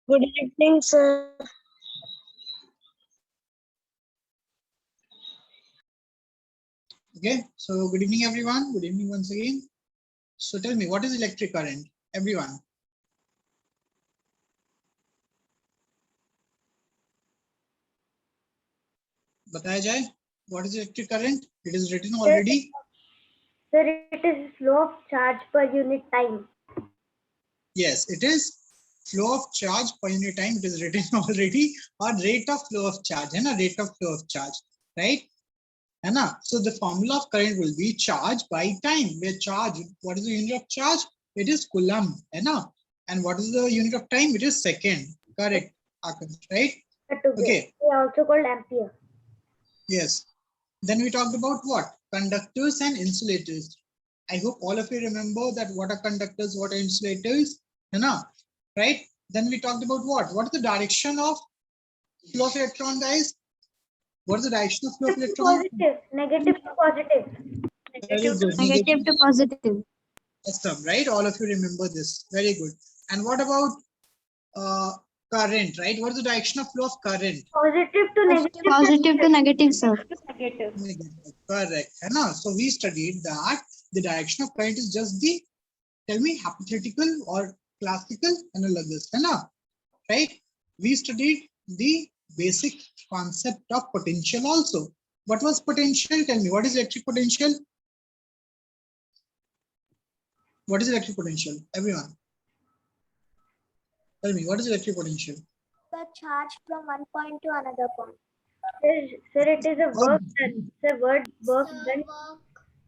Good evening, sir. Okay, so good evening, everyone. Good evening once again. So tell me, what is electric current? Everyone. Bataya jaye, what is electric current? It is written already. Sir, it is flow of charge per unit time. Yes, it is flow of charge per unit time. It is written already. Or rate of flow of charge, है ना? Rate of flow of charge, right? है ना? So the formula of current will be charge by time. Where charge, what is the unit of charge? It is coulomb, है ना? And what is the unit of time? It is second. Correct, Akash, right? Okay. They are also called ampere. Yes. Then we talked about what? Conductors and insulators. I hope all of you remember that what are conductors, what are insulators, right? Then we talked about what? What is the direction of flow of electron, guys? What is the direction of flow of electron? Positive, negative to positive. Negative to positive. Awesome, right? All of you remember this. Very good. And what about current, right? What is the direction of flow of current? Positive to negative. Positive to negative, sir. Negative. Correct. So we studied that the direction of current is just the, tell me, hypothetical or classical analogous, right? We studied the basic concept of potential also. What was potential? Tell me, what is electric potential? What is electric potential? Everyone. Tell me, what is electric potential? The charge from one point to another point. Sir, it is a work done. Sir, work done.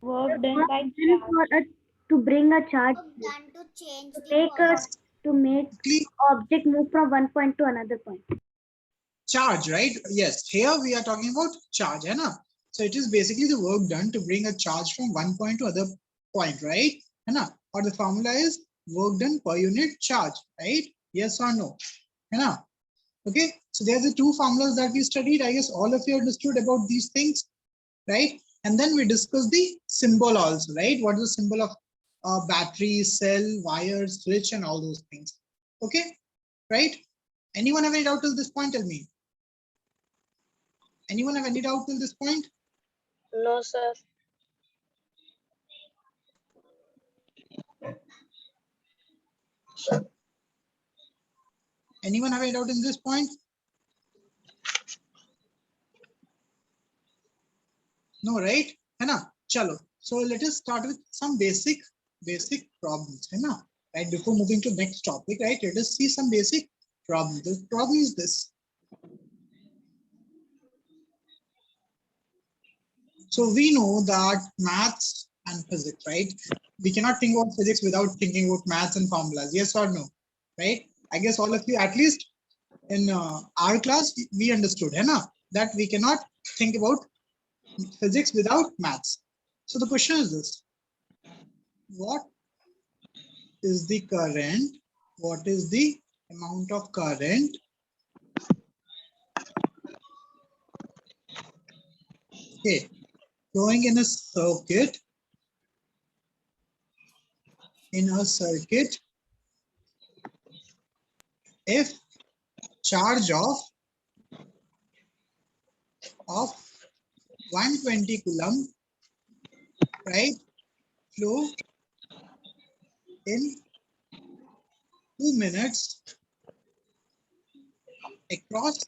Work done by charge. To bring a charge. Done to change To make object move from one point to another point. Charge, right? Yes. Here we are talking about charge, so it is basically the work done to bring a charge from one point to other point, right? Or the formula is work done per unit charge, right? Yes or no? Okay, so there are the two formulas that we studied. I guess all of you understood about these things, right? And then we discussed the symbol also, right? What is the symbol of battery, cell, wire, switch, and all those things? Okay, right? Anyone have any doubt till this point? Tell me. Anyone have any doubt till this point? No, sir. Anyone have any doubt in this point? No, right? Chalo. So let us start with some basic problems, right? Before moving to next topic, right? Let us see some basic problems. The problem is this. So we know that maths and physics, right? We cannot think about physics without thinking about maths and formulas. Yes or no? Right? I guess all of you, at least in our class, we understood, that we cannot think about physics without maths. So the question is this: what is the current? What is the amount of current? Okay, flowing in a circuit. If charge of 120 coulomb, right, flow in 2 minutes across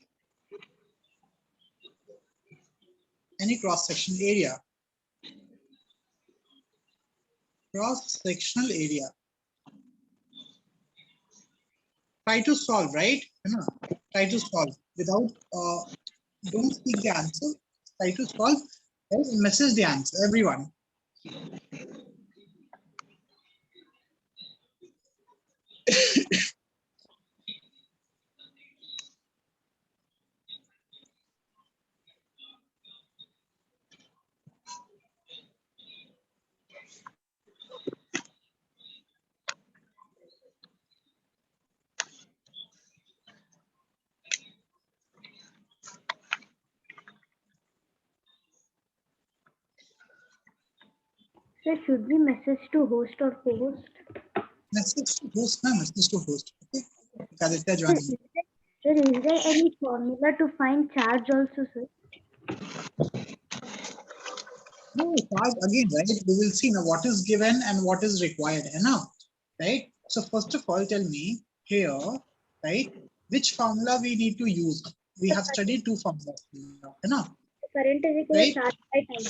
any cross-sectional area. Cross-sectional area. Try to solve, right? Try to solve without, don't speak the answer. Try to solve, message the answer, everyone. So should we message to host or co-host? Message to host, message to host. Okay. Aditya joining. Sir, is there any formula to find charge also, sir? No, charge again, right? We will see now what is given and what is required, right? So first of all, tell me here, right? Which formula we need to use? We have studied two formulas now, Current is equal right? to charge by time.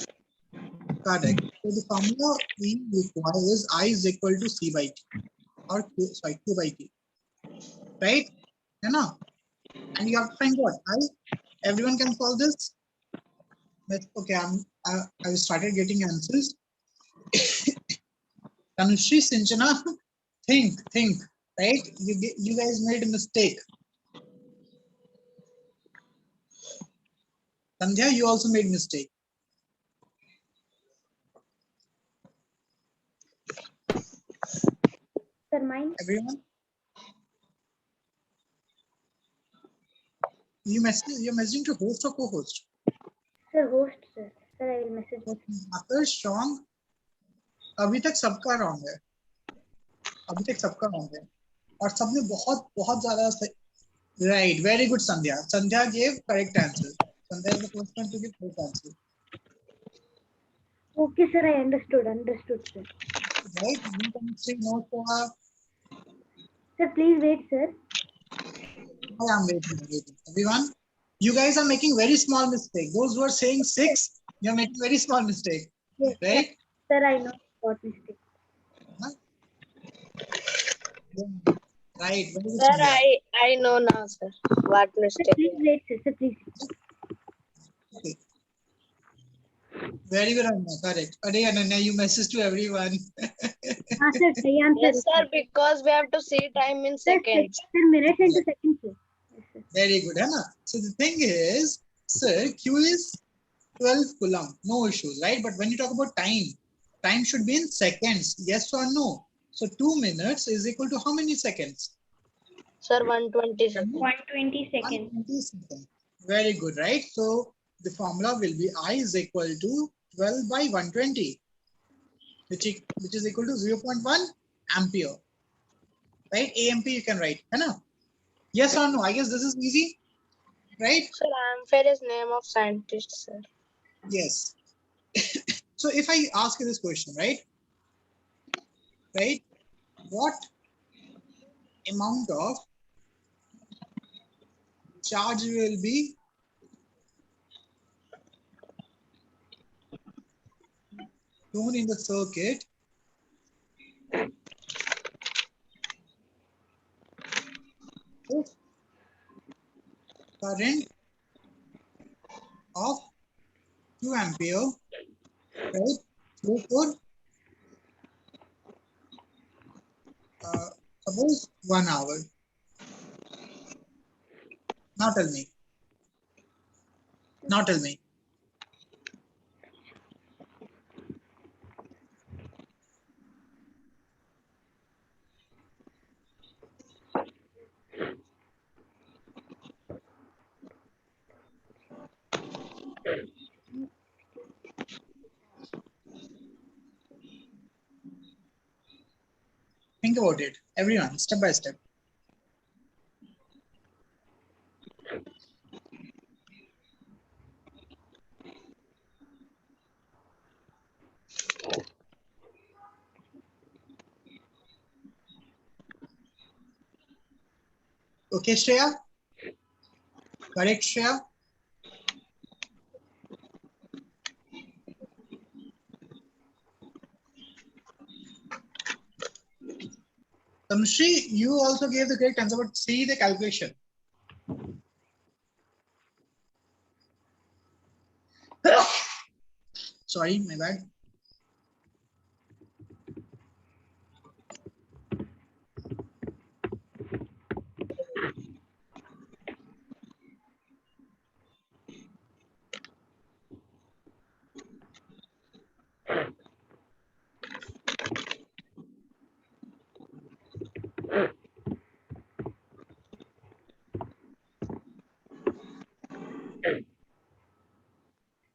Correct. So the formula we require is I is equal to C by T or Q, sorry, Q by T, right? And you have to find what? I. Everyone can solve this. Okay, I started getting answers. Tanushri, Sinchana, think, right? You guys made a mistake. Sandhya, you also made mistake. Sir, mine? Everyone? You're messaging to host or co-host? Sir, host, sir. Sir, I will message. After strong, अभी तक सबका wrong है. अभी तक सबका wrong है. और सबने बहुत ज़्यादा सही. Right, very good, Sandhya. Sandhya gave correct answer. Sandhya is the first one to give correct answer. Okay, sir, I understood, sir. Right, no chemistry, no solar. Sir, please wait, sir. I am waiting. Everyone, you guys are making very small mistake. Those who are saying 6, you are making very small mistake. Yes, Right? sir, I know what mistake. Huh? Yeah. Right. Very good, Sir, Sandhya. I know now, sir. What Sir, mistake? please wait, sir. Sir, please. Okay. Very good, Ananya. Correct. Ade, Ananya, you message to everyone. Sir, I answer. Yes, sir, because we have to see time in seconds. Sir, minutes into seconds, sir. Yes, sir. Very good, Anna. So the thing is, sir, Q is 12 coulomb. No issues, right? But when you talk about time should be in seconds. Yes or no? So 2 minutes is equal to how many seconds? Sir, 120 seconds. 120 seconds. 120 seconds. Very good, right? So the formula will be I is equal to 12 by 120, which is equal to 0.1 ampere. Right? AMP you can write. Yes or no? I guess this is easy, right? Sir, ampere is name of scientist, sir. Yes. So if I ask you this question, right? What amount of charge will be shown in the circuit if current of 2 ampere, right, flow for suppose 1 hour. Now tell me. Think about it, everyone, step by step. Okay, Shreya? Correct, Shreya? Tamshri, you also gave the correct answer, but see the calculation. Sorry, my bad.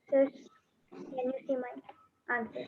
Sir, can you see my answer?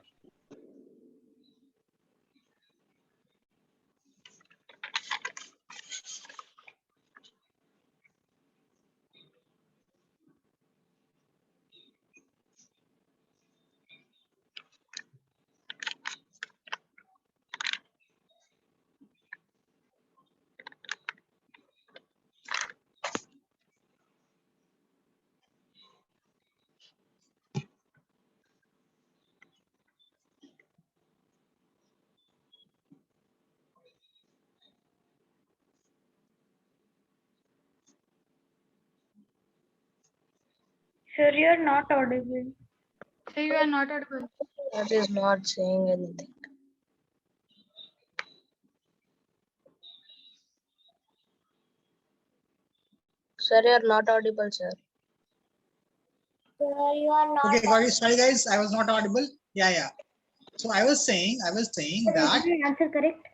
Sir, you are not audible. Sir, you are not audible. That is not saying anything. Sir, you are not audible, sir. Sir, you are not. Okay, got it. Sorry guys, I was not audible. Yeah. So I was saying Sir, that is my answer correct?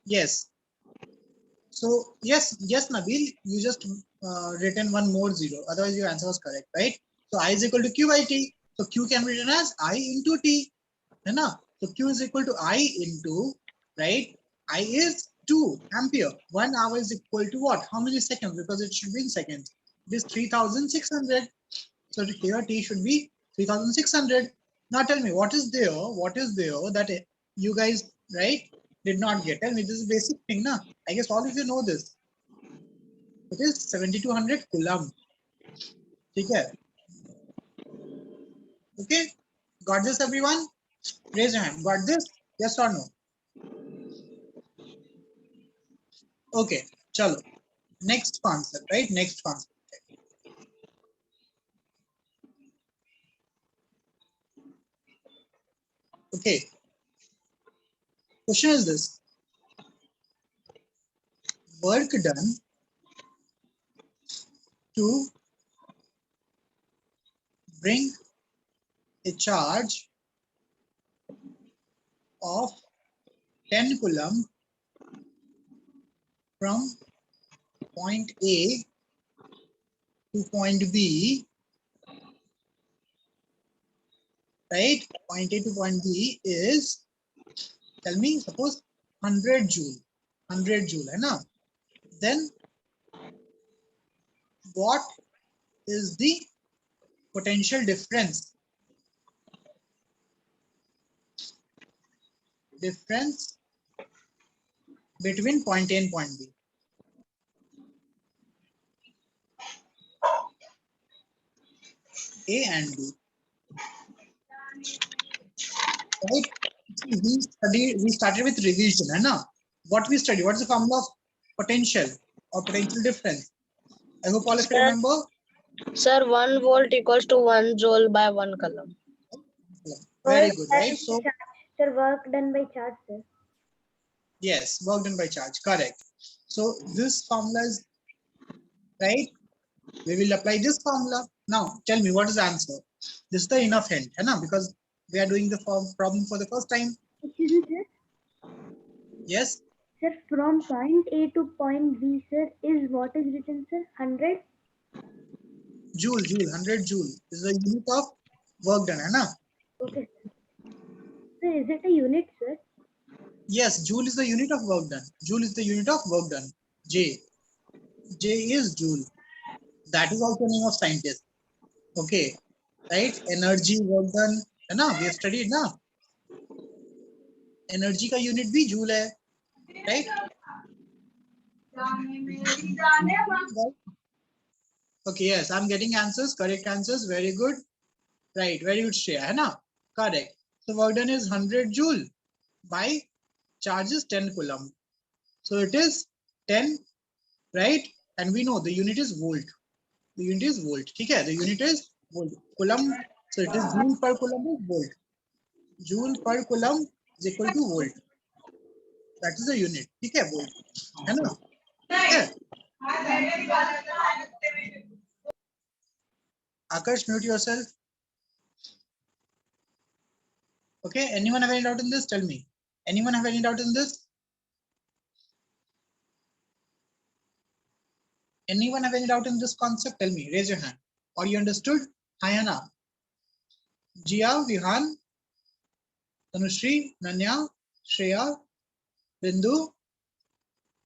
yes. So yes, Nabil, you just written one more zero. Otherwise, your answer was correct, right? So I is equal to Q by T. So Q can be written as I into T. है ना? So Q is equal to I into, right? I is 2 ampere. 1 hour is equal to what? How many seconds? Because it should be in seconds. It is 3600. So here T should be 3600. Now tell me what is there that you guys, right, did not get. Tell me, this is a basic thing, na? I guess all of you know this. It is 7200 coulomb. Okay. Okay. Got this, everyone? Raise your hand. Got this? Yes or no? Okay. Chalo. Next concept, right? Next concept. Okay. Question is this. Work done to bring a charge of 10 coulomb from point A to point B, right? Point A to point B is, tell me, suppose 100 joule. 100 joule, है ना? Then what is the potential difference? Difference between point A and point B. A and B. Right? We started with revision, है ना? What we study? What is the formula of potential or potential difference? I hope all of you Sir, remember. sir, 1 volt equals to 1 joule by 1 coulomb. Very good, right? So Sir, work done by charge, sir. yes, work done by charge, correct. So this formula is right. We will apply this formula. Now tell me what is the answer. This is the enough hint, है ना? Because we are doing the problem for the first time. Excuse me, sir. Yes. Sir, from point A to point B, sir, is what is written, sir? 100? Joule, 100 joule is the unit of work done, है ना? Okay, sir. Sir, is it a unit, sir? Yes, joule is the unit of work done. Joule is the unit of work done. J is joule. That is also name of scientist. Okay, right? Energy work done, है ना? We have studied ना? Energy का unit भी joule है, right? Okay, yes, I'm getting answers, correct answers, very good. Right, very good, Shreya, है ना? Correct. So work done is 100 joule by charge is 10 coulomb. So it is 10, right? And we know the unit is volt. The unit is volt. Okay, the unit is volt. Coulomb, so it is joule per coulomb is volt. Joule per coulomb is equal to volt. That is the unit. Okay, volt. है ना? Okay. Akash, mute yourself. Okay, anyone have any doubt in this? Tell me. Anyone have any doubt in this? Anyone have any doubt in this concept? Tell me, raise your hand. Or you understood? Hayana, Jia, Vihan, Tanushri, Nanya, Shreya, Bindu,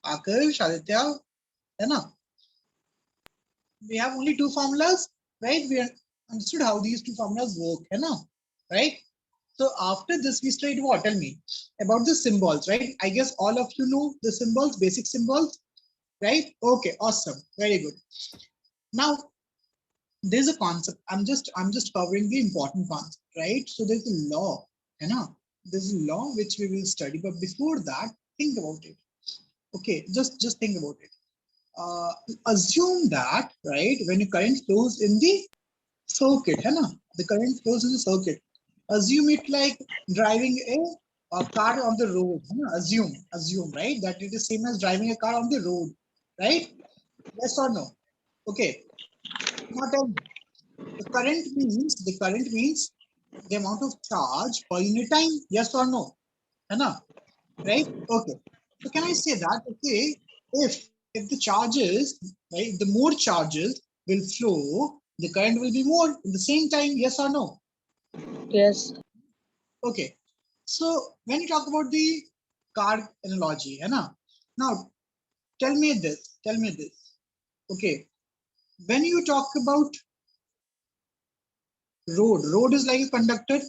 Akash, Aditya, Anna. We have only two formulas, right? We understood how these two formulas work, Anna, right? So after this, we studied what? Tell me about the symbols, right? I guess all of you know the symbols, basic symbols, right? Okay, awesome, very good. Now there's a concept. I'm just covering the important concept, right? So there's a law, you know, there's a law which we will study, but before that, think about it. Okay, just think about it. Assume that, right, when your current flows in the circuit, है ना? The current flows in the circuit. Assume it like driving a car on the road. है ना? Assume, right? That it is same as driving a car on the road, right? Yes or no? Okay. Now tell me, the current means the amount of charge per unit time. Yes or no? है ना? Right? Okay. So can I say that? Okay, if the charges, right, the more charges will flow, the current will be more at the same time. Yes or no? Yes. Okay. So when you talk about the car analogy, है ना? Now tell me this. Tell me this. Okay. When you talk about road is like a conductor.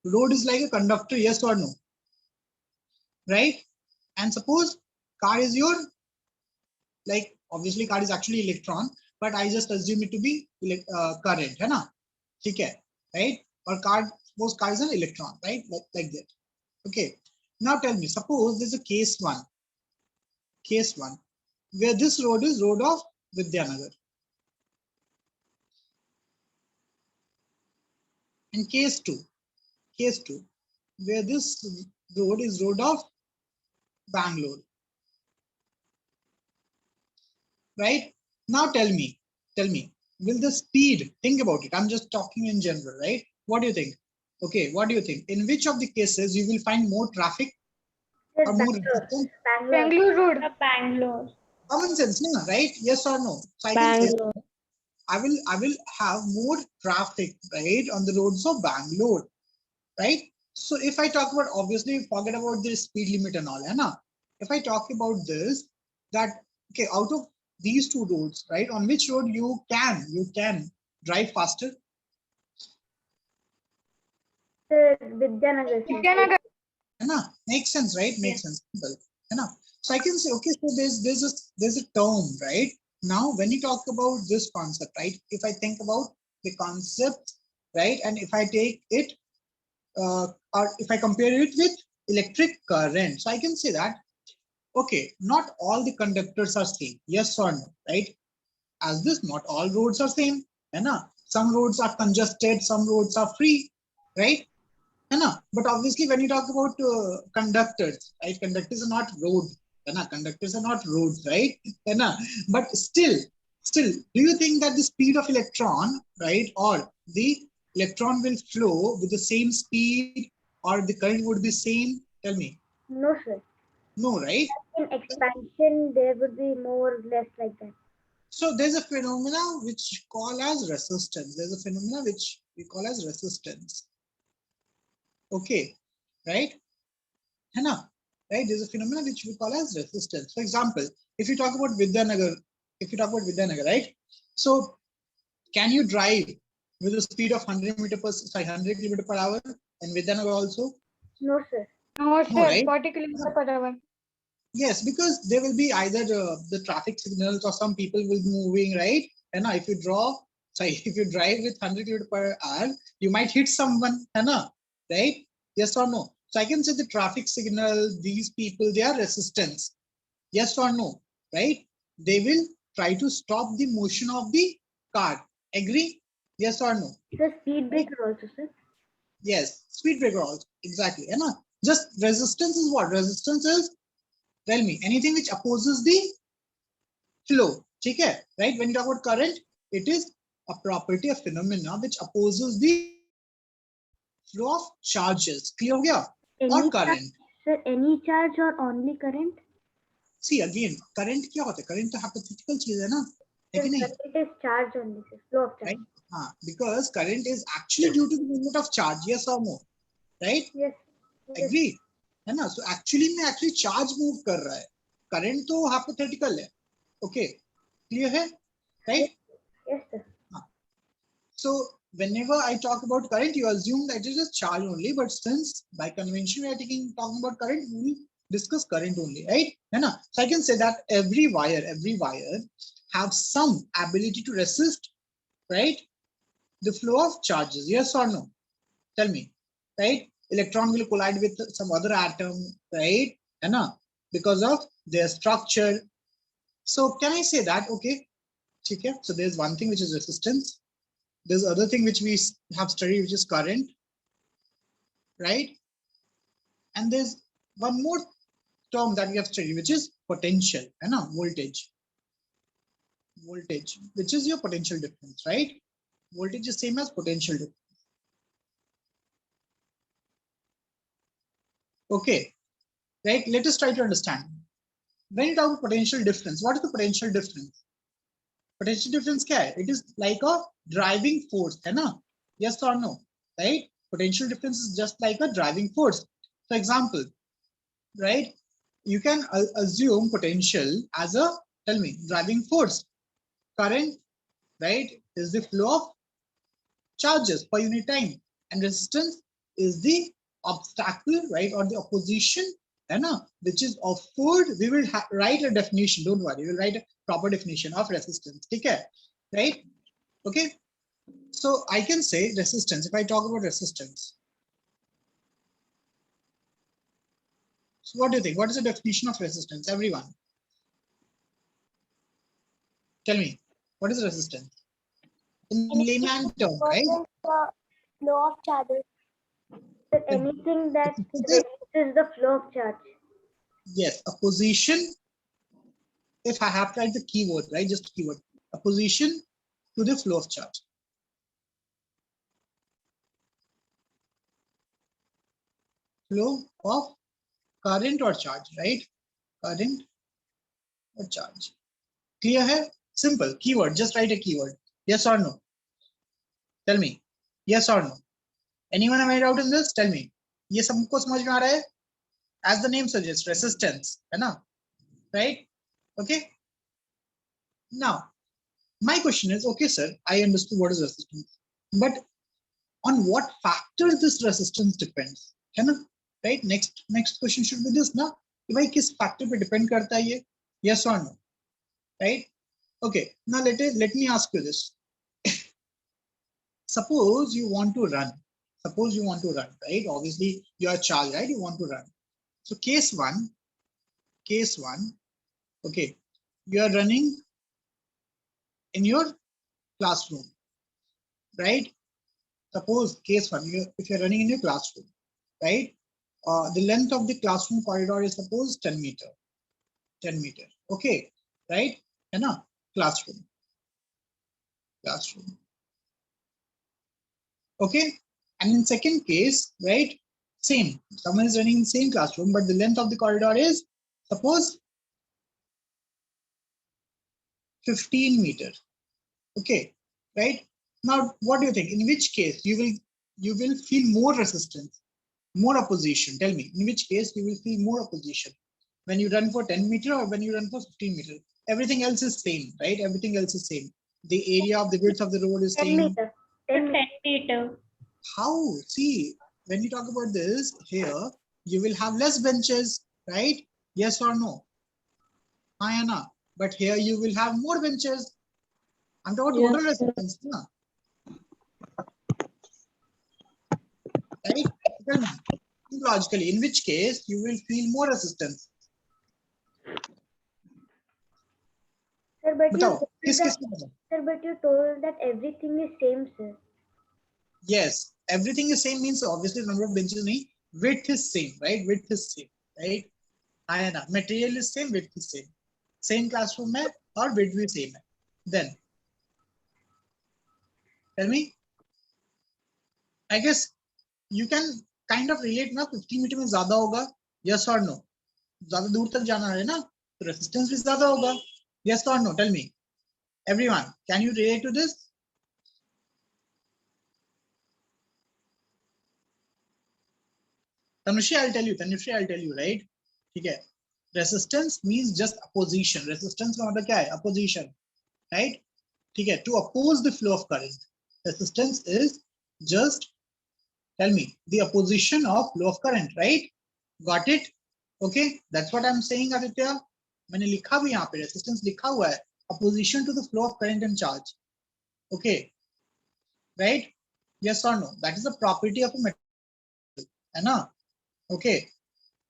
Road is like a conductor. Yes or no? Right? And suppose car is your, like, obviously car is actually electron, but I just assume it to be current, है ना? ठीक है, right? Or car, suppose car is an electron, right? Like that. Okay. Now tell me, suppose there's a case one, where this road is road of Vidyanagar, and case two, where this road is road of Bangalore, right? Now tell me, will the speed, think about it, I'm just talking in general, right? What do you think? Okay, what do you think? In which of the cases you will find more traffic or more resistance? Bangalore Road. Bangalore. Common sense, no? Right? Yes or no? So I can say Bangalore. I will have more traffic, right, on the roads of Bangalore, right? So if I talk about, obviously forget about the speed limit and all, na? If I talk about this, that okay, out of these two roads, right, on which road you can drive faster? Vidyanagar. Vidyanagar. है ना? Makes sense, right? Makes sense. Simple. है ना? So I can say, okay, so there's a term, right? Now, when you talk about this concept, right? If I think about the concept, right, and if I take it, or if I compare it with electric current, so I can say that, okay, not all the conductors are same. Yes or no, right? As this, not all roads are same. है ना? Some roads are congested, some roads are free, right? है ना? But obviously, when you talk about conductors, right? Conductors are not road. है ना? Conductors are not roads, right? है ना? But still, do you think that the speed of electron, right, or the electron will flow with the same speed, or the current would be same? Tell me. No, sir. No, right? In expansion, there would be more or less like that. So there's a phenomena which call as resistance. There's a phenomena which we call as resistance. Okay, right? है ना? Right? There's a phenomenon which we call as resistance. For example, if you talk about Vidyanagar, right? So can you drive with a speed of 100 kilometer per hour in Vidyanagar also? No, sir. No, No, sir. right? 40 kilometers per hour. Yes, because there will be either the traffic signals or some people will be moving, right? And if you if you drive with 100 km per hour, you might hit someone, right? Yes or no? So I can say the traffic signal, these people, they are resistance. Yes or no? Right? They will try to stop the motion of the car. Agree? Yes or no? The speed breaker also, sir. Yes, speed breaker also. Exactly. Just resistance is what? Resistance is, tell me, anything which opposes the flow. ठीक है? Right? When you talk about current, it is a property, a phenomena which opposes the flow of charges. Clear हो गया? Or current. Sir, any charge or only current? See again, current क्या होता है? Current तो hypothetical चीज है ना? है कि नहीं? Current is charge only, sir. Flow of charge. Right? Because current is actually due to the movement of charge. Yes or no? Right? Yes. Agree? है ना? So actually में actually charge move कर रहा है. Current तो hypothetical है. Okay. Clear है? Right? Yes, sir. So whenever I talk about current, you assume that it is a charge only, but since by convention we are talking about current, we will discuss current only, right? So I can say that every wire have some ability to resist, right, the flow of charges. Yes or no? Tell me, right? Electron will collide with some other atom, right? Because of their structure. So can I say that, okay, so there's one thing which is resistance, There's other thing which we have studied, which is current, right? And there's one more term that we have studied, which is potential, and voltage. Voltage, which is your potential difference, right? Voltage is same as potential difference. Okay, right? Let us try to understand. When you talk about potential difference, what is the potential difference? Potential difference क्या है? It is like a driving force, है ना? Yes or no? Right? Potential difference is just like a driving force. For example, right? You can assume potential as a, tell me, driving force. Current, right, is the flow of charges per unit time, and resistance is the obstacle, right, or the opposition, which is offered. We will write a definition, don't worry, we'll write a proper definition of resistance. Okay, right? Okay, so I can say resistance. If I talk about resistance, so what do you think? What is the definition of resistance? Everyone, tell me, what is resistance in layman term, right? Flow of charges. Anything that reduces the flow of charge. Yes, a position. If I have to write the keyword, right, just keyword, a position to the flow of charge. Flow of current or charge, right? Current or charge. Clear hai? Simple. Keyword. Just write a keyword. Yes or no? Tell me. Yes or no? Anyone have any doubt in this? Tell me. ये सबको समझ में आ रहा है? As the name suggests, resistance, है ना? Right? Okay. Now, my question is, okay, sir, I understood what is resistance, but on what factors this resistance depends, है ना? Right? Next question should be this, ना? कि भाई किस factor पे depend करता है ये? Yes or no? Right? Okay. Now let me ask you this. Suppose you want to run. Suppose you want to run, right? Obviously, you are a child, right? You want to run. So case one, okay, you are running in your classroom, right? Suppose case one, if you're running in your classroom, right? The length of the classroom corridor is suppose 10 meter. 10 meter. Okay, right? Enough. Classroom. Okay, and in second case, right? Same. Someone is running in the same classroom, but the length of the corridor is suppose 15 meter. Okay, right? Now, what do you think? In which case you will feel more resistance, more opposition? Tell me, in which case you will feel more opposition? When you run for 10 meter or when you run for 15 meter? Everything else is same, right? Everything else is same. The area of the width of the road is 10 same. meter. 10 meter. How? See, when you talk about this here, you will have less benches, right? Yes or no? Ayana. But here you will have more benches. I'm talking about total resistance. Na? Right? Tell me, logically, in which case you will feel more resistance. Sir, but you told that everything is same, sir. Yes, everything is same means obviously number of benches nahi, width is same, right? Width is same, right? Ayana. Material is same, width is same. Same classroom mein or width bhi same hai. Then tell me, I guess you can kind of relate ना 50 metre में ज्यादा होगा. Yes or no? ज्यादा दूर तक जाना है ना, तो resistance भी ज्यादा होगा. Yes or no? Tell me. Everyone, can you relate to this? Tanushree, I'll tell you, right? ठीक है. Resistance means just opposition. Resistance का मतलब क्या है? Opposition, right? ठीक है. To oppose the flow of current. Resistance is just, tell me, the opposition of flow of current, right? Got it? Okay, that's what I'm saying, Aditya. मैंने लिखा भी यहाँ पे resistance लिखा हुआ है. Opposition to the flow of current and charge. Okay, right? Yes or no? That is the property of a material, है ना? Okay,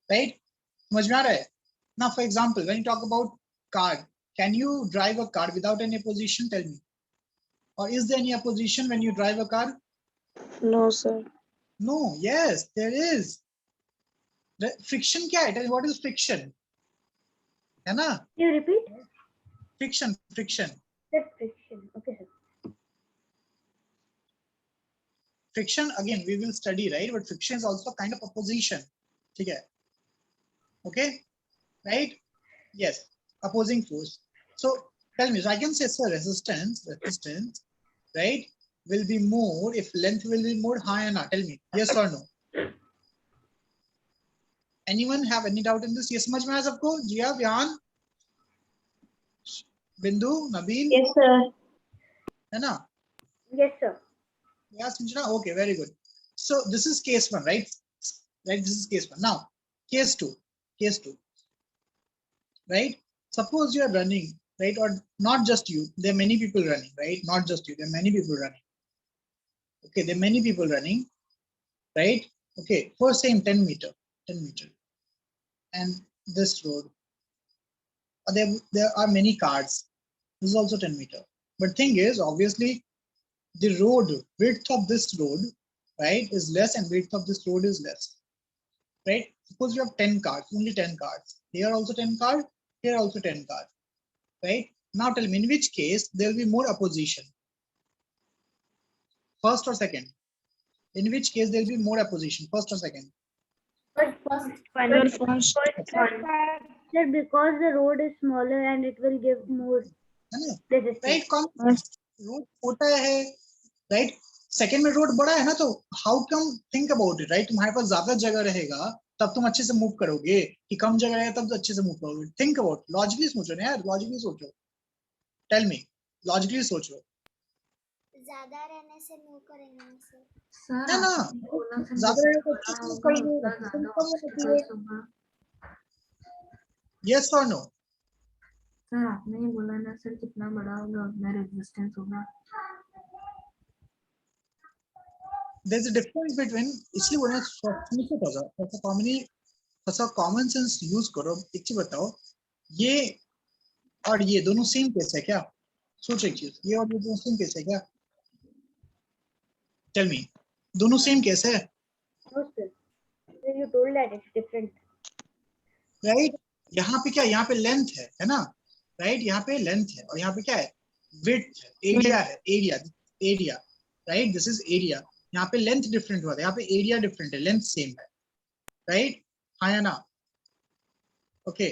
right? समझ में आ रहा है? Now, for example, when you talk about car, can you drive a car without any opposition? Tell me. or is there any opposition when you drive a car? No, sir. No. Yes, there is. Friction क्या है? Tell me, what is friction? है ना? You repeat? Friction. That's friction. Okay, sir. Friction, again, we will study, right? But friction is also kind of opposition. ठीक है? Okay, right? Yes, opposing force. So tell me, so I can say, sir, resistance, right, will be more if length will be more high or not. Tell me, yes or no? Anyone have any doubt in this? Yes, समझ में आया सबको? जिया, व्यान, बिंदु, Nabeel? Yes, sir. है ना? Yes, sir. Yeah, Sinjana? Okay, very good. So this is case one, right? Right, this is case one. Now, case two, right? Suppose you are running, right? Or not just you, there are many people running, right? Not just you, there are many people running. Okay, there are many people running, right? Okay, for same 10 meter, and this road, there are many cars. This is also 10 meter. But thing is, obviously, the road width of this road, right, is less, and width of this road is less, right? Suppose you have 10 cars, only 10 cars. Here also 10 cars, here also 10 cars, right? Now tell me, in which case there will be more opposition? First or second? In which case there will be more opposition? First or second? First one. Sir, because the road is smaller and it will give more resistance. Right? Road छोटा है, right? Second में road बड़ा है ना, तो how come, think about it, right? तुम्हारे पास ज्यादा जगह रहेगा तब तुम अच्छे से मूव करोगे, कि कम जगह रहेगा तब अच्छे से मूव करोगे. Think about it. Logically सोचो ना यार, logically सोचो. Tell me, logically सोचो. ज्यादा रहने से मूव करेंगे सर. है ना? ज्यादा रहेगा तो अच्छे से मूव करोगे, कम होती है. Yes or no? सर आपने ही बोला ना सर, कितना बड़ा होगा उतना रेजिस्टेंस होगा. There's a difference between, इसलिए बोलना सोचो थोड़ा सा कॉमन सेंस यूज करो. एक चीज बताओ, ये और ये दोनों सेम केस है क्या? सोचो एक चीज, ये और ये दोनों सेम केस है क्या? टेल मी, दोनों सेम केस है? No, sir. Sir, you told that it's different. Right? यहाँ पे क्या, यहाँ पे लेंथ है ना? राइट, यहाँ पे लेंथ है, और यहाँ पे क्या है? विड्थ है, एरिया है, area, right? This is area. यहाँ पे लेंथ डिफरेंट हुआ था, यहाँ पे एरिया डिफरेंट है, लेंथ सेम है, राइट? हाँ या ना? Okay.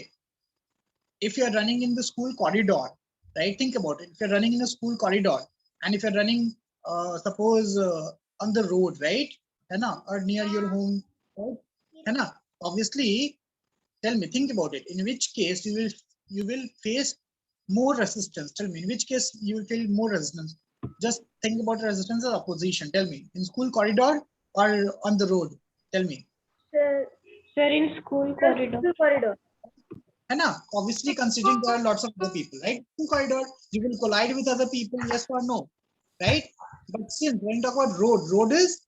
If you are running in the school corridor, right? Think about it. If you're running in a school corridor, and if you're running, suppose on the road, right? है ना? Or near your home, right? है ना? Obviously, tell me, think about it. In which case you will face more resistance? Tell me, in which case you will feel more resistance? Just think about resistance as opposition. Tell me, in school corridor or on the road? Tell me. Sir, in school corridor. है ना? Obviously, considering there are lots of other people, right? In corridor, you will collide with other people, yes or no, right? But since when you talk about road is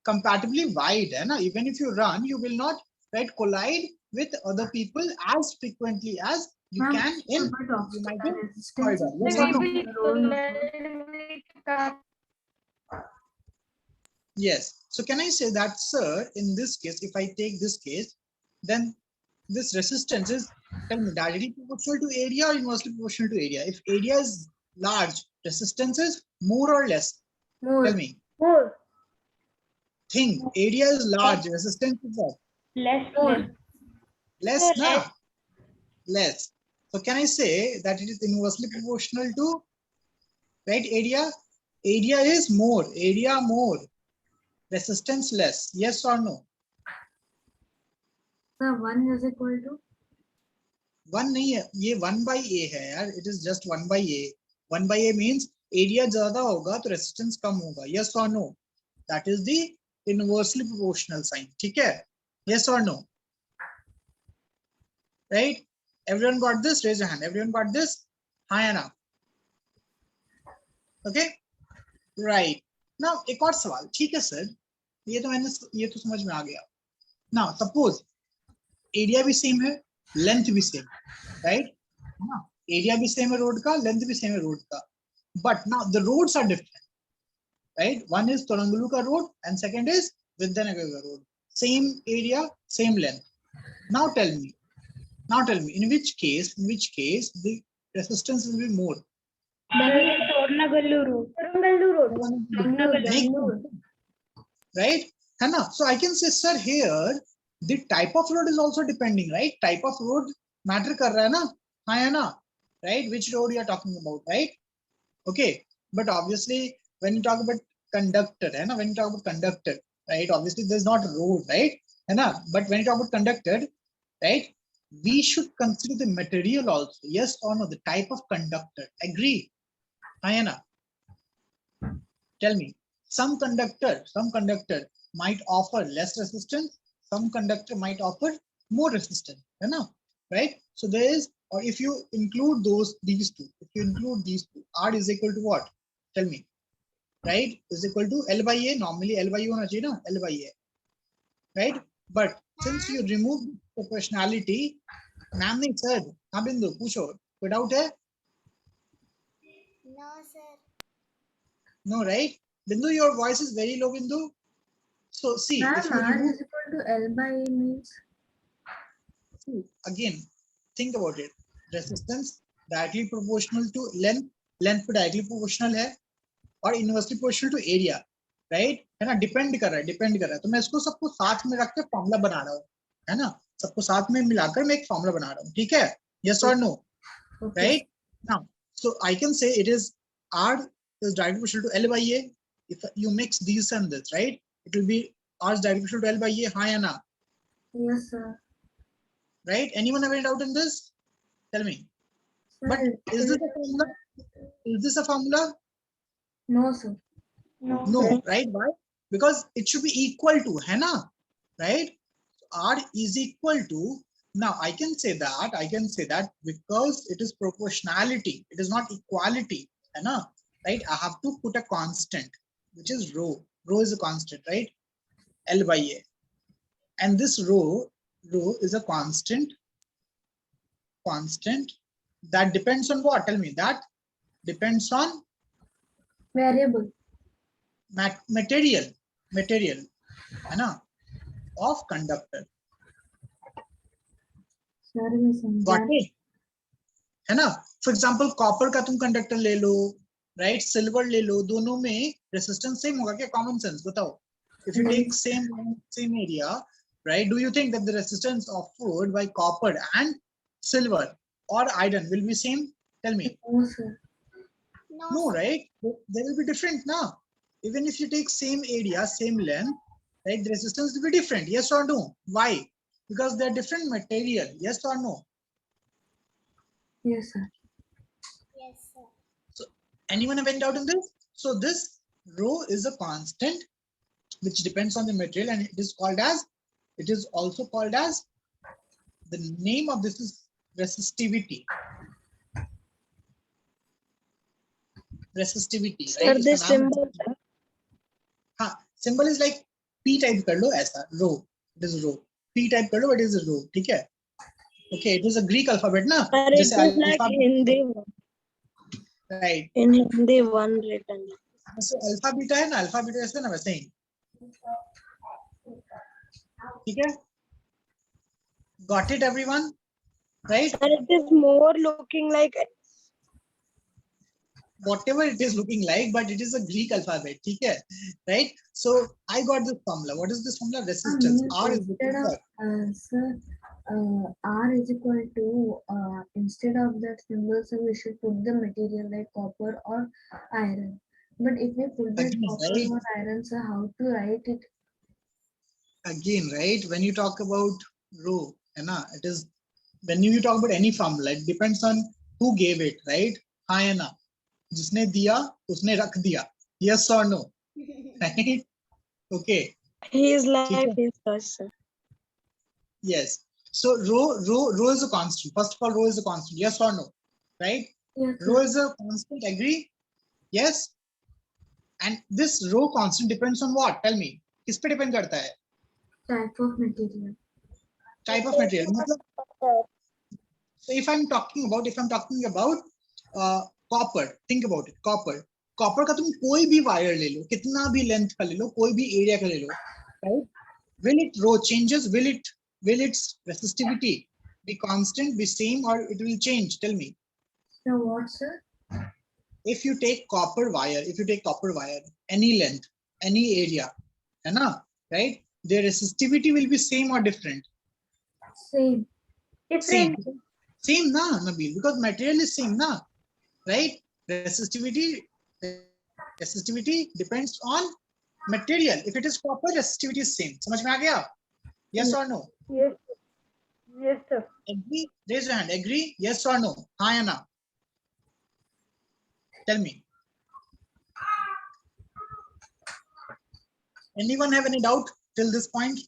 comparatively wide, है ना? Even if you run, you will not, right, collide with other people as frequently as you can in corridor. Yes or no? Yes. So can I say that, sir, in this case, if I take this case, then this resistance is, tell me, directly proportional to area or inversely proportional to area? If area is large, resistance is more or less? More. Tell me. More. Think, area is large, resistance is what? Less. Less, na? Less. So can I say that it is inversely proportional to, right, area? Area is more, resistance less, yes or no? Sir, 1 is equal to? 1 नहीं है, ये 1 by a है यार. It is just 1 by a. 1 by a means area ज्यादा होगा तो resistance कम होगा. Yes or no? That is the inversely proportional sign. ठीक है? Yes or no? Right? Everyone got this? Raise your hand. Everyone got this? हाँ या ना? Okay? Right. Now एक और सवाल. ठीक है सर, ये तो समझ में आ गया. Now suppose एरिया भी सेम है, लेंथ भी सेम, राइट? एरिया भी सेम है रोड का, लेंथ भी सेम है रोड का. but now the roads are different, right? One is Toranguluka road and second is Vidyanagar road. Same area, same length. Now tell me, in which case the resistance will be more? Tornagallu road. Make sense, right? Hannah, so I can say, sir, here the type of road is also depending, right? Type of road matter kar raha hai na? हाँ है ना, right? Which road you are talking about, right? Okay, but obviously when you talk about conductor, है ना, when you talk about conductor, right? Obviously there's not road, right? है ना, but when you talk about conductor, right? We should consider the material also. Yes or no? The type of conductor. Agree? हाँ है ना? Tell me, some conductor might offer less resistance, some conductor might offer more resistance, you know, right? So there is, or if you include these two, R is equal to what? Tell me, right? Is equal to L by A. Normally L by U hona chahiye na, L by A, right? But since you remove proportionality, ma'am ne said, हाँ बिंदु पूछो, कोई doubt है? No, sir. No, right? Bindu, your voice is very low, Bindu. So see, if you R remove, is equal to L by A means again, think about it. Resistance directly proportional to length, length directly proportional है, और inversely proportional to area, right? है ना? Depend कर रहा है. तो मैं इसको सबको साथ में रख के फॉर्मूला बना रहा हूँ, है ना? सबको साथ में मिलाकर मैं एक फॉर्मूला बना रहा हूँ, ठीक है? Yes or no? okay. Right? Now, so I can say it is R is directly proportional to L by A. If you mix these and this, right? It will be R is directly proportional to L by A. हाँ या ना? Yes, sir. Right? Anyone have any doubt in this? Tell me. Sir, But is this a formula? Is this a formula? no, sir. No, right? Why? Because it should be equal to, है ना? Right? R is equal to. Now I can say that because it is proportionality, it is not equality, है ना? Right? I have to put a constant, which is rho. Rho is a constant, right? L by A, and this rho is a constant that depends on what? Tell me. That depends on Variable. material, है ना, of conductor. Sir, मैं समझा. Got it? है ना? For example, copper का तुम conductor ले लो, right? Silver ले लो, दोनों में resistance same होगा क्या? Common sense बताओ. If you take same area, right? Do you think that the resistance offered by copper and silver or iron will be same? Tell me. No, sir. No, right? They will be different now. Even if you take same area, same length, right? The resistance will be different. Yes or no? Why? Because they're different material. Yes or no? Yes, sir. Yes, sir. So anyone have any doubt in this? So this rho is a constant which depends on the material, and it is also called as, the name of this is resistivity. Resistivity, Sir, right? this symbol. हाँ, symbol is like P type कर लो ऐसा, rho. It is rho. P type कर लो, it is rho. ठीक है? Okay, it is a Greek alphabet ना? Sir, it is जैसे like Hindi. right? In Hindi one written. जैसे alpha beta है ना, अल्फा बीटा ऐसे ना वैसे ही. ठीक है? Got it, everyone? Right? Sir, it is more looking like. Whatever it is looking like, but it is a Greek alphabet. ठीक है? Right? So I got this formula. What is this formula? Resistance. R is equal to what? Sir, R is equal to, instead of that symbol, so we should put the material like copper or iron. But if we put that Again, copper right? or iron, so how to write it? Again, right? When you talk about rho, है ना? It is, when you talk about any formula, it depends on who gave it, right? हाँ है ना? जिसने दिया उसने रख दिया. Yes or no? Right? Okay. He is ठीक like है? his sir. Yes. So rho is a constant. First of all, rho is a constant. Yes or no? Right? Yes, Rho is a constant. Agree? Yes. And this rho constant depends on what? Tell me. किस पे depend करता है? type of material. Type of material. मतलब, so if I'm talking about copper, think about it, copper, copper का तुम कोई भी wire ले लो, कितना भी लेंथ का ले लो, कोई भी एरिया का ले लो, right? Will it row changes? Will its resistivity be constant, be same, or it will change? Tell me. So what, sir? If you take copper wire, any length, any area, है ना, right? Their resistivity will be same or different? Same. Same. Different. Same na, Nabil, because material is same na, right? Resistivity depends on material. If it is copper, resistivity is same. समझ में आ गया? Yes or no? Yes. Yes, sir. Agree? Raise your hand. Agree? Yes or no? हाँ या ना? Tell me. Anyone have any doubt till this point?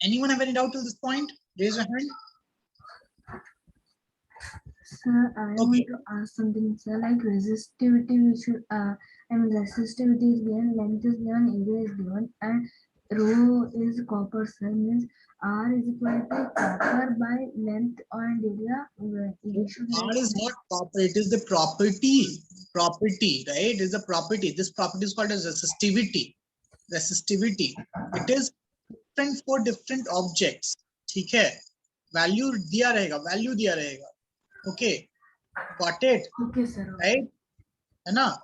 Anyone have any doubt till this point? Raise your hand. Sir, I Okay. want to ask something, sir. Like resistivity, we should. Resistivity is given, length is given, area is given, and rho is copper. Sir, means R is equal to copper by length and area. We should R write is not copper. It is the property. Property, right? It is the property. This property is called as resistivity. Resistivity. It is different for different objects. ठीक है? Value दिया रहेगा. Value दिया रहेगा. Okay. Got it? Okay, sir. Right? है ना?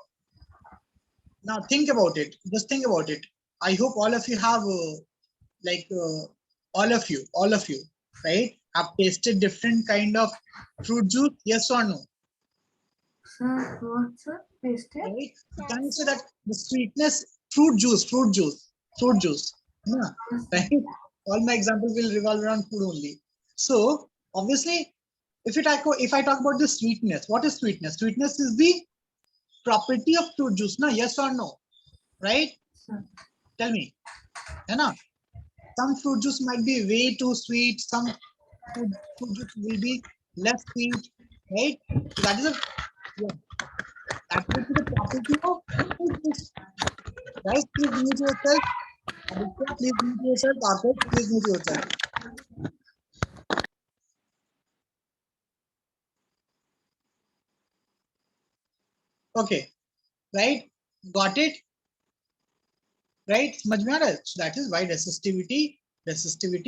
Now think about it. Just think about it. I hope all of you have, all of you, right? Have tasted different kind of fruit juice. Yes or no? Sir, what, sir? Pasted? Right? Can you say that the sweetness, fruit juice? Yeah, right? All my examples will revolve around food only. So obviously, if I talk about the sweetness, what is sweetness? Sweetness is the property of fruit juice. Na? Yes or no? Right? Sir. Tell me. है ना? Some fruit juice might be way too sweet. Some fruit juice will be less sweet. Right? So that is that will be the property of fruit juice. Guys, please mute yourself. Aditya, please mute yourself. Akash, please mute yourself. Okay, right? Got it? Right? समझ में आ रहा है? So that is why resistivity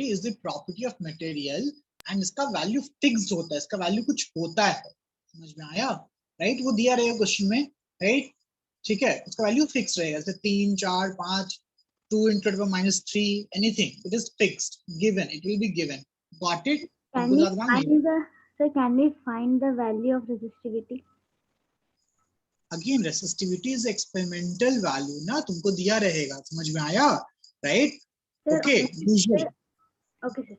is the property of material and इसका value fixed होता है, इसका value कुछ होता है. समझ में आया? Right? वो दिया रहेगा क्वेश्चन में, right? ठीक है, उसका value fixed रहेगा, जैसे 3, 4, 5, 2 into -3, anything. It is fixed, given. It will be given. Got it? Can we find the value of resistivity? Again, resistivity is experimental value ना, तुमको दिया रहेगा. समझ में आया? Right? Sir, Okay, usually. Okay, sir.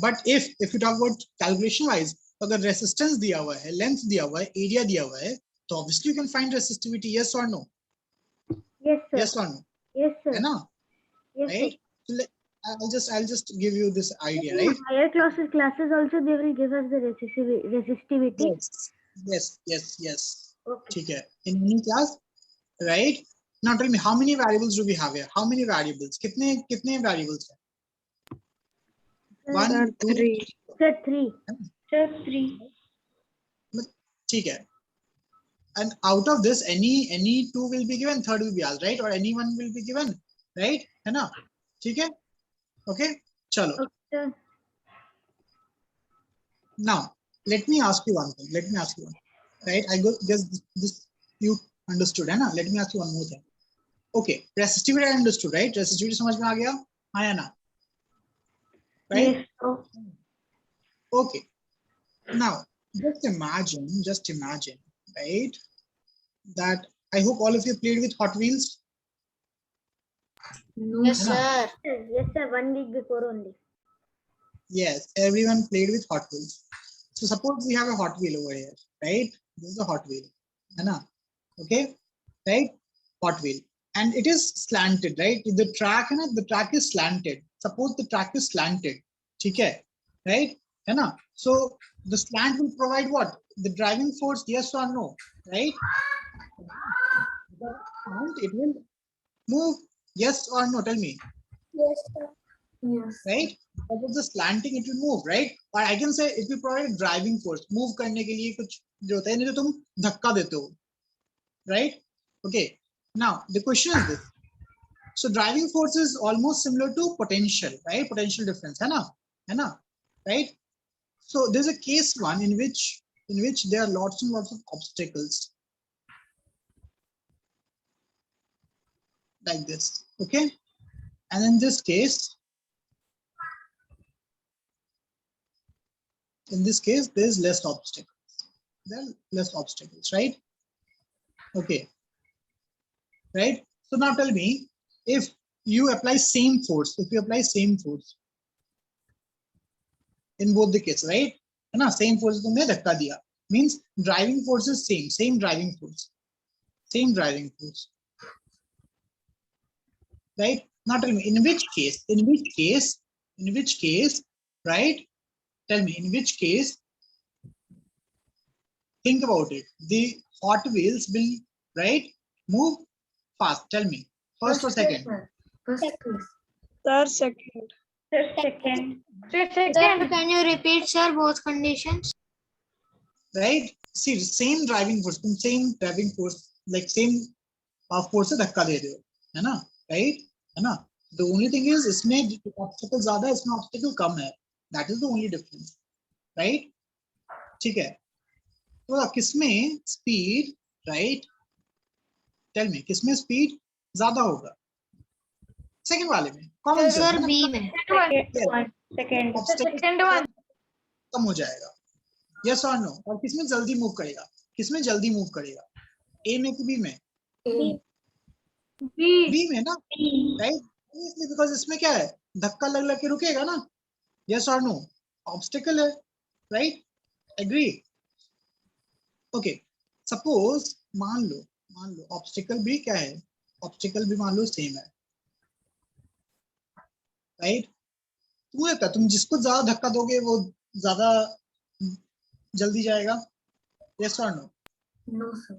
But if you talk about calculation wise, अगर resistance दिया हुआ है, length दिया हुआ है, area दिया हुआ है, तो obviously you can find resistivity. Yes or no? Yes, sir. Yes or no? Yes, sir. है ना? Yes, Right? sir. So I'll just give you this idea, right? In higher classes also they will give us the resistivity. Yes. Okay. ठीक है. In any class, right? Now tell me, how many variables do we have here? How many variables? कितने variables हैं? 1, 2, 3. Sir, 3. Sir, 3. ठीक है. And out of this, any 2 will be given, third will be asked, right? Or any one will be given, right? है ना? ठीक है? Okay? चलो. Okay. Now, let me ask you one thing. Right? I guess this you understood, है ना? Let me ask you one more thing. Okay, resistivity I understood, right? Resistivity समझ में आ गया? हाँ या ना? Right? Yes. Oh. Okay. Now, just imagine, right? That I hope all of you played with Hot Wheels. No, Yes, sir. Yes, sir. 1 week before only. Yes, everyone played with Hot Wheels. So suppose we have a Hot Wheel over here, right? This is a Hot Wheel, है ना? Okay, right? Hot Wheel, and it is slanted, right? The track, है ना? The track is slanted. Suppose the track is slanted, ठीक है? Right? है ना? So the slant will provide what? The driving force, yes or no? Right? It will move, yes or no? Tell me. Yes, sir. Yes. right? Because of the slanting, it will move, right? Or I can say it will provide driving force. Move करने के लिए कुछ जो होता है नहीं तो तुम धक्का देते हो, right? Okay. Now the question is this. So driving force is almost similar to potential, right? Potential difference, है ना, right? So there's a case one in which there are lots and lots of obstacles like this, okay? And in this case, there's less obstacles. There are less obstacles, right? Okay, right? So now tell me, if you apply same force, in both the cases, right? है ना, same force तुमने धक्का दिया, means driving force is same driving force, right? Now tell me, in which case, right? Tell me, in which case, think about it, the Hot Wheels will, right, move fast. Tell me, first or second? First case. Sir, second. Second. Sir, can you repeat, sir, both conditions? Right? See, same driving force, like same force से धक्का दे रहे हो, है ना? Right? है ना? The only thing is इसमें obstacle ज़्यादा है, इसमें obstacle कम है. That is the only difference. Right? ठीक है. तो किसमें speed, right? Tell me, किसमें speed ज़्यादा होगा? Second वाले में. Common sense. Sir, B में. Second. Obstacle कम हो जाएगा. Yes or no? और किसमें जल्दी मूव करेगा? A में कि B में? B में ना? Right? Because इसमें क्या है? धक्का लग के रुकेगा ना? Yes or no? Obstacle है, right? Agree? Okay. Suppose मान लो obstacle भी क्या है? Obstacle भी मान लो same है, right? तुम जिसको ज्यादा धक्का दोगे वो ज्यादा जल्दी जाएगा. Yes or no? No, sir.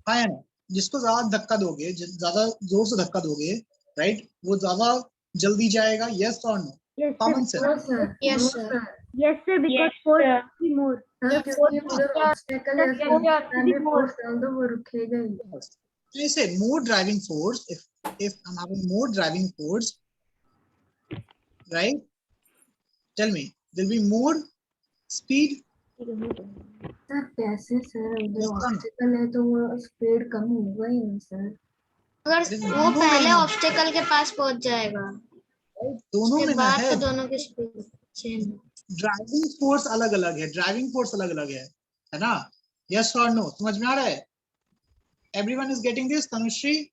हाँ या ना? जिसको ज्यादा धक्का दोगे, ज्यादा जोर से धक्का दोगे, right? वो ज्यादा जल्दी जाएगा. Yes or no? Yes, Common sir. sense. No, sir. Yes, No, sir. sir. Yes, sir. Because force will be more. Sir, क्योंकि उधर obstacle है, Yes, sir. yes, And yes. force डाल दो वो रुकेगा ही. Yes. I say more driving force. If I'm having more driving force, right? Tell me, there'll be more speed. Sir, कैसे sir उधर Yes, ma'am. obstacle है तो वो speed कम होगा ही नहीं sir. अगर वो पहले ऑब्स्टेकल के पास पहुंच जाएगा, दोनों उसके में ना बाद है. तो दोनों की स्पीड सेम. ड्राइविंग फोर्स अलग अलग है ना? Yes or no? समझ में आ रहा है? Everyone is getting this, Tanushree?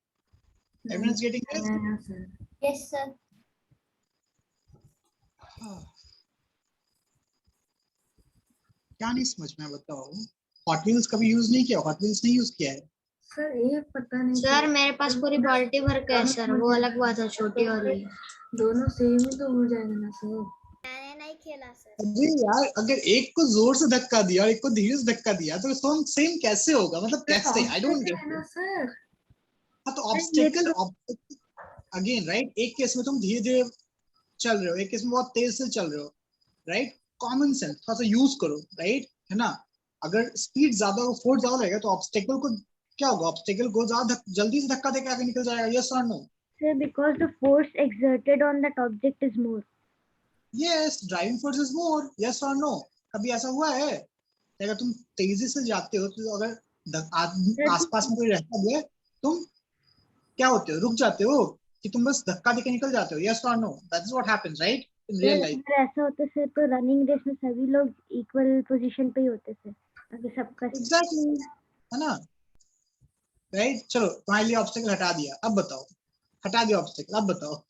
Everyone is getting this? हाँ sir. Yes, sir. क्या नहीं समझ में, बताओ. हॉट व्हील्स कभी यूज नहीं किया? हॉट व्हील्स नहीं यूज किया है? सर ये पता नहीं सर मेरे पास पूरी बाल्टी भर के है सर, वो अलग बात है, छोटी वाली. दोनों सेम ही तो हो जाएगा ना सर. मैंने नहीं खेला सर. अरे यार, अगर एक को जोर से धक्का दिया और एक को धीरे से धक्का दिया तो सेम कैसे होगा? मतलब कैसे? आई डोंट गेट ना सर. हाँ तो ऑब्स्टेकल अगेन, राइट? एक केस में तुम धीरे धीरे चल रहे हो, एक केस में बहुत तेज से चल रहे हो, राइट? कॉमन सेंस थोड़ा सा यूज करो, राइट? है ना? अगर स्पीड ज्यादा हो, फोर्स ज्यादा रहेगा तो ऑब्स्टेकल को क्या होगा? ऑब्स्टेकल को ज्यादा जल्दी से धक्का देकर आगे निकल जाएगा. यस और no? Sir, because the force exerted on that object is more. Yes, driving force is more. Yes और नो? कभी ऐसा हुआ है? अगर तुम तेजी से जाते हो तो अगर आसपास में कोई रहता है, तुम क्या होते हो? रुक जाते हो कि तुम बस धक्का देके निकल जाते हो? यस और no? That is what happens, right? In real life. अगर ऐसा होता सर तो रनिंग रेस में सभी लोग इक्वल पोजीशन पे ही होते सर. अगर सबका एग्जैक्टली, है ना? राइट? चलो, तुम्हारे लिए ऑब्स्टेकल हटा दिया. अब बताओ, हटा दिया ऑब्स्टेकल, अब बताओ.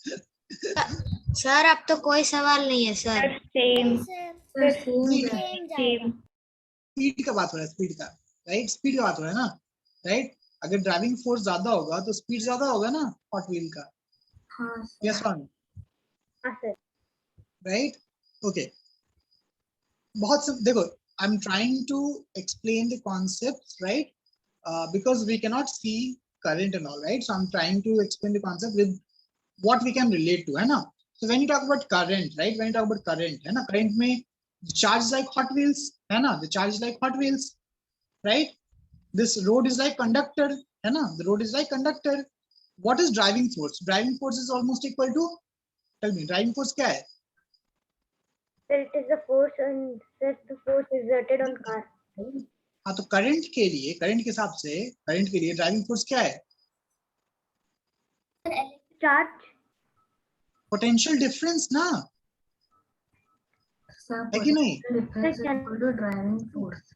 सर अब तो कोई सवाल नहीं है sir. Same. Sir same. Speed का बात हो रहा है, स्पीड का, राइट? स्पीड का बात हो रहा है ना, राइट? अगर ड्राइविंग फोर्स ज्यादा होगा तो स्पीड ज्यादा होगा ना हॉट व्हील का. हाँ यस और नो? हाँ सर. राइट? ओके. बहुत सब देखो, I am trying to explain the concepts, right? Because we cannot see current and all, right? So I'm trying to explain the concept with what we can relate to, है ना? So when you talk about current, right? When you talk about current, है ना? Current में charge is like Hot Wheels, है ना? The charge is like Hot Wheels, right? This road is like conductor, है ना? The road is like conductor. What is driving force? Driving force is almost equal to, tell me, driving force क्या है? Sir, it is the force and sir, the force exerted on car. हाँ, तो current के लिए, current के हिसाब से, current के लिए ड्राइविंग फोर्स क्या है? Charge. पोटेंशियल डिफरेंस ना, Sir, है कि नहीं? difference is equal to driving force.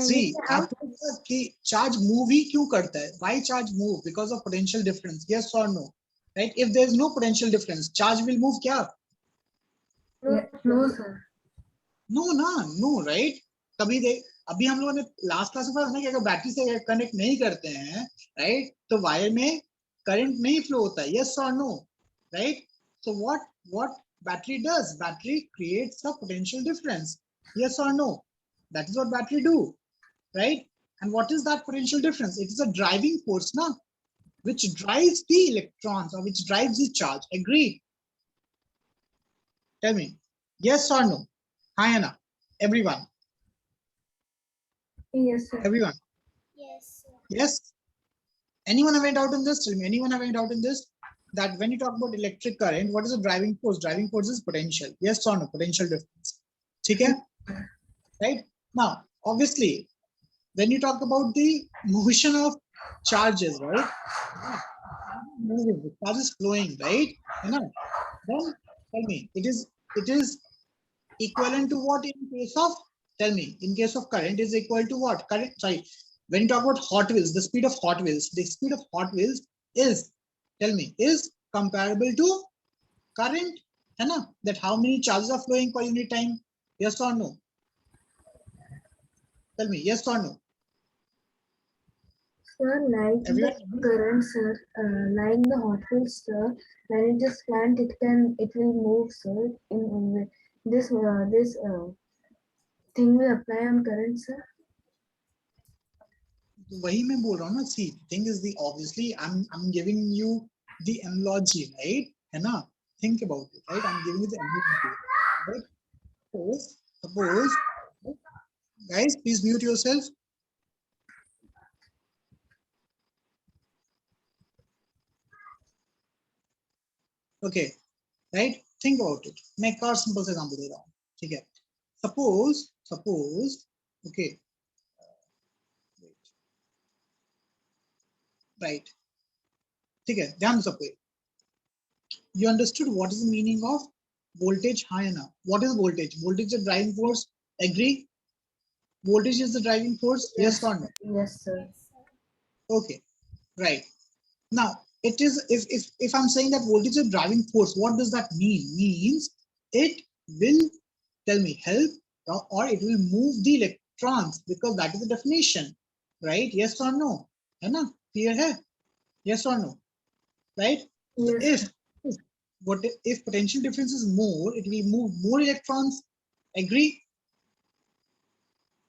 See, आपको पता है कि चार्ज मूव ही क्यों करता है? Why charge move? Because of potential difference. Yes or no? Right? If there is no potential difference, charge will move क्या? No, sir. No ना, no, right? कभी अभी हम लोगों ने लास्ट क्लास में पढ़ा ना कि अगर बैटरी से कनेक्ट नहीं करते हैं, राइट, तो वायर में करंट नहीं फ्लो होता है. Yes or no? Right? So what battery does? Battery creates a potential difference. Yes or no? That is what battery do. Right? And what is that potential difference? It is a driving force now, which drives the electrons or which drives the charge. Agreed? Tell me, yes or no? Hi, Anna. Everyone. Yes, sir. Everyone. Yes, sir. Yes. Anyone have any doubt in this? Tell me, anyone have any doubt in this? That when you talk about electric current, what is the driving force? Driving force is potential. Yes or no? Potential difference. Okay? Right? Now, obviously, when you talk about the motion of charges, right? Moving, the charge is flowing, right? You know, then tell me, it is equivalent to what in case of, tell me, in case of current is equal to what? Current, sorry, when you talk about Hot Wheels, the speed of Hot Wheels, the speed of Hot Wheels is, tell me, is comparable to current, है ना? That how many charges are flowing per unit time? Yes or no? Tell me, yes or no? Sir, like Everyone? the current, sir, like the Hot Wheels, sir, when it is slant, it will move, sir. In this thing will apply on current, sir. वही मैं बोल रहा हूँ ना. See, thing is the obviously I'm giving you the analogy, right? है ना? Think about it, right? I'm giving you the analogy, right? Suppose, guys, please mute yourself. Okay, right? Think about it. मैं एक और simple सा example दे रहा हूँ, ठीक है? Suppose, okay, right? ठीक है, ध्यान दो सबको. You understood what is the meaning of voltage? High ना. What is voltage? Voltage is the driving force. Agree? Voltage is the driving force. Yes or no? Yes, sir. Yes, sir. Okay, right. Now it is, if I'm saying that voltage is a driving force, what does that mean? Means it will, tell me, help or it will move the electrons, because that is the definition, right? Yes or no? है ना? Clear है? Yes or no? Right? So Yes. if potential difference is more, it will move more electrons. Agree?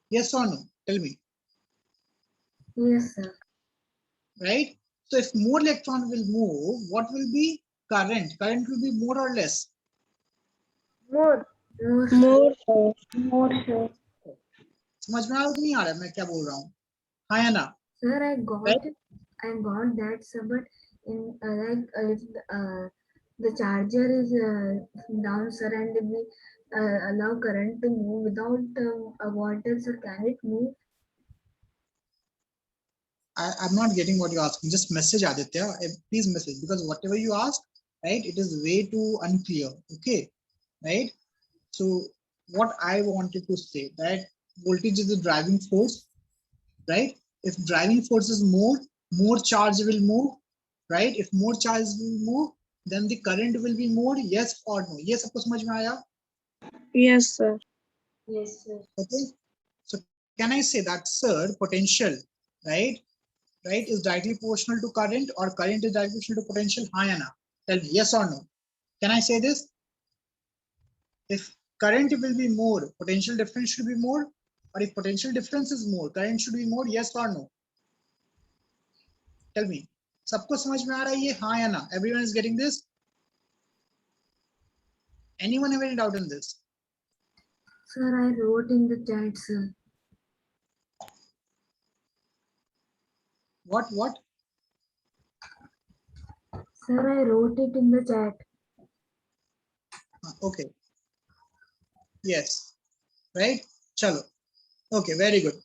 Yes or no? Tell me. Yes, sir. Right? So if more electron will move, what will be current? Current will be more or less? More. More, sir. More, sir. समझ में आ रहा नहीं आ रहा मैं क्या बोल रहा हूँ? हाँ या ना? Sir, I got Right? it. I got that, sir. But in if the charger is down, sir, and if we allow current to move without a voltage, sir, can it move? I'm not getting what you're asking. Just message Aditya. Please message, because whatever you ask, right, it is way too unclear. Okay, right? So what I wanted to say, that voltage is the driving force, right? If driving force is more charge will move, right? If more charge will move, then the current will be more. Yes or no? Yes, सबको समझ में आया? Yes, sir. Yes, sir. Okay. So can I say that, sir, potential, right, is directly proportional to current, or current is directly proportional to potential? Hi, Anna. Tell me, yes or no? Can I say this? If current will be more, potential difference should be more, or if potential difference is more, current should be more. Yes or no? Tell me. सबको समझ में आ रहा है ये? हाँ या ना? Everyone is getting this? Anyone have any doubt in this? Sir, I wrote in the chat, sir. What? Sir, I wrote it in the chat. Okay. Yes. Right? Chalo. Okay, very good.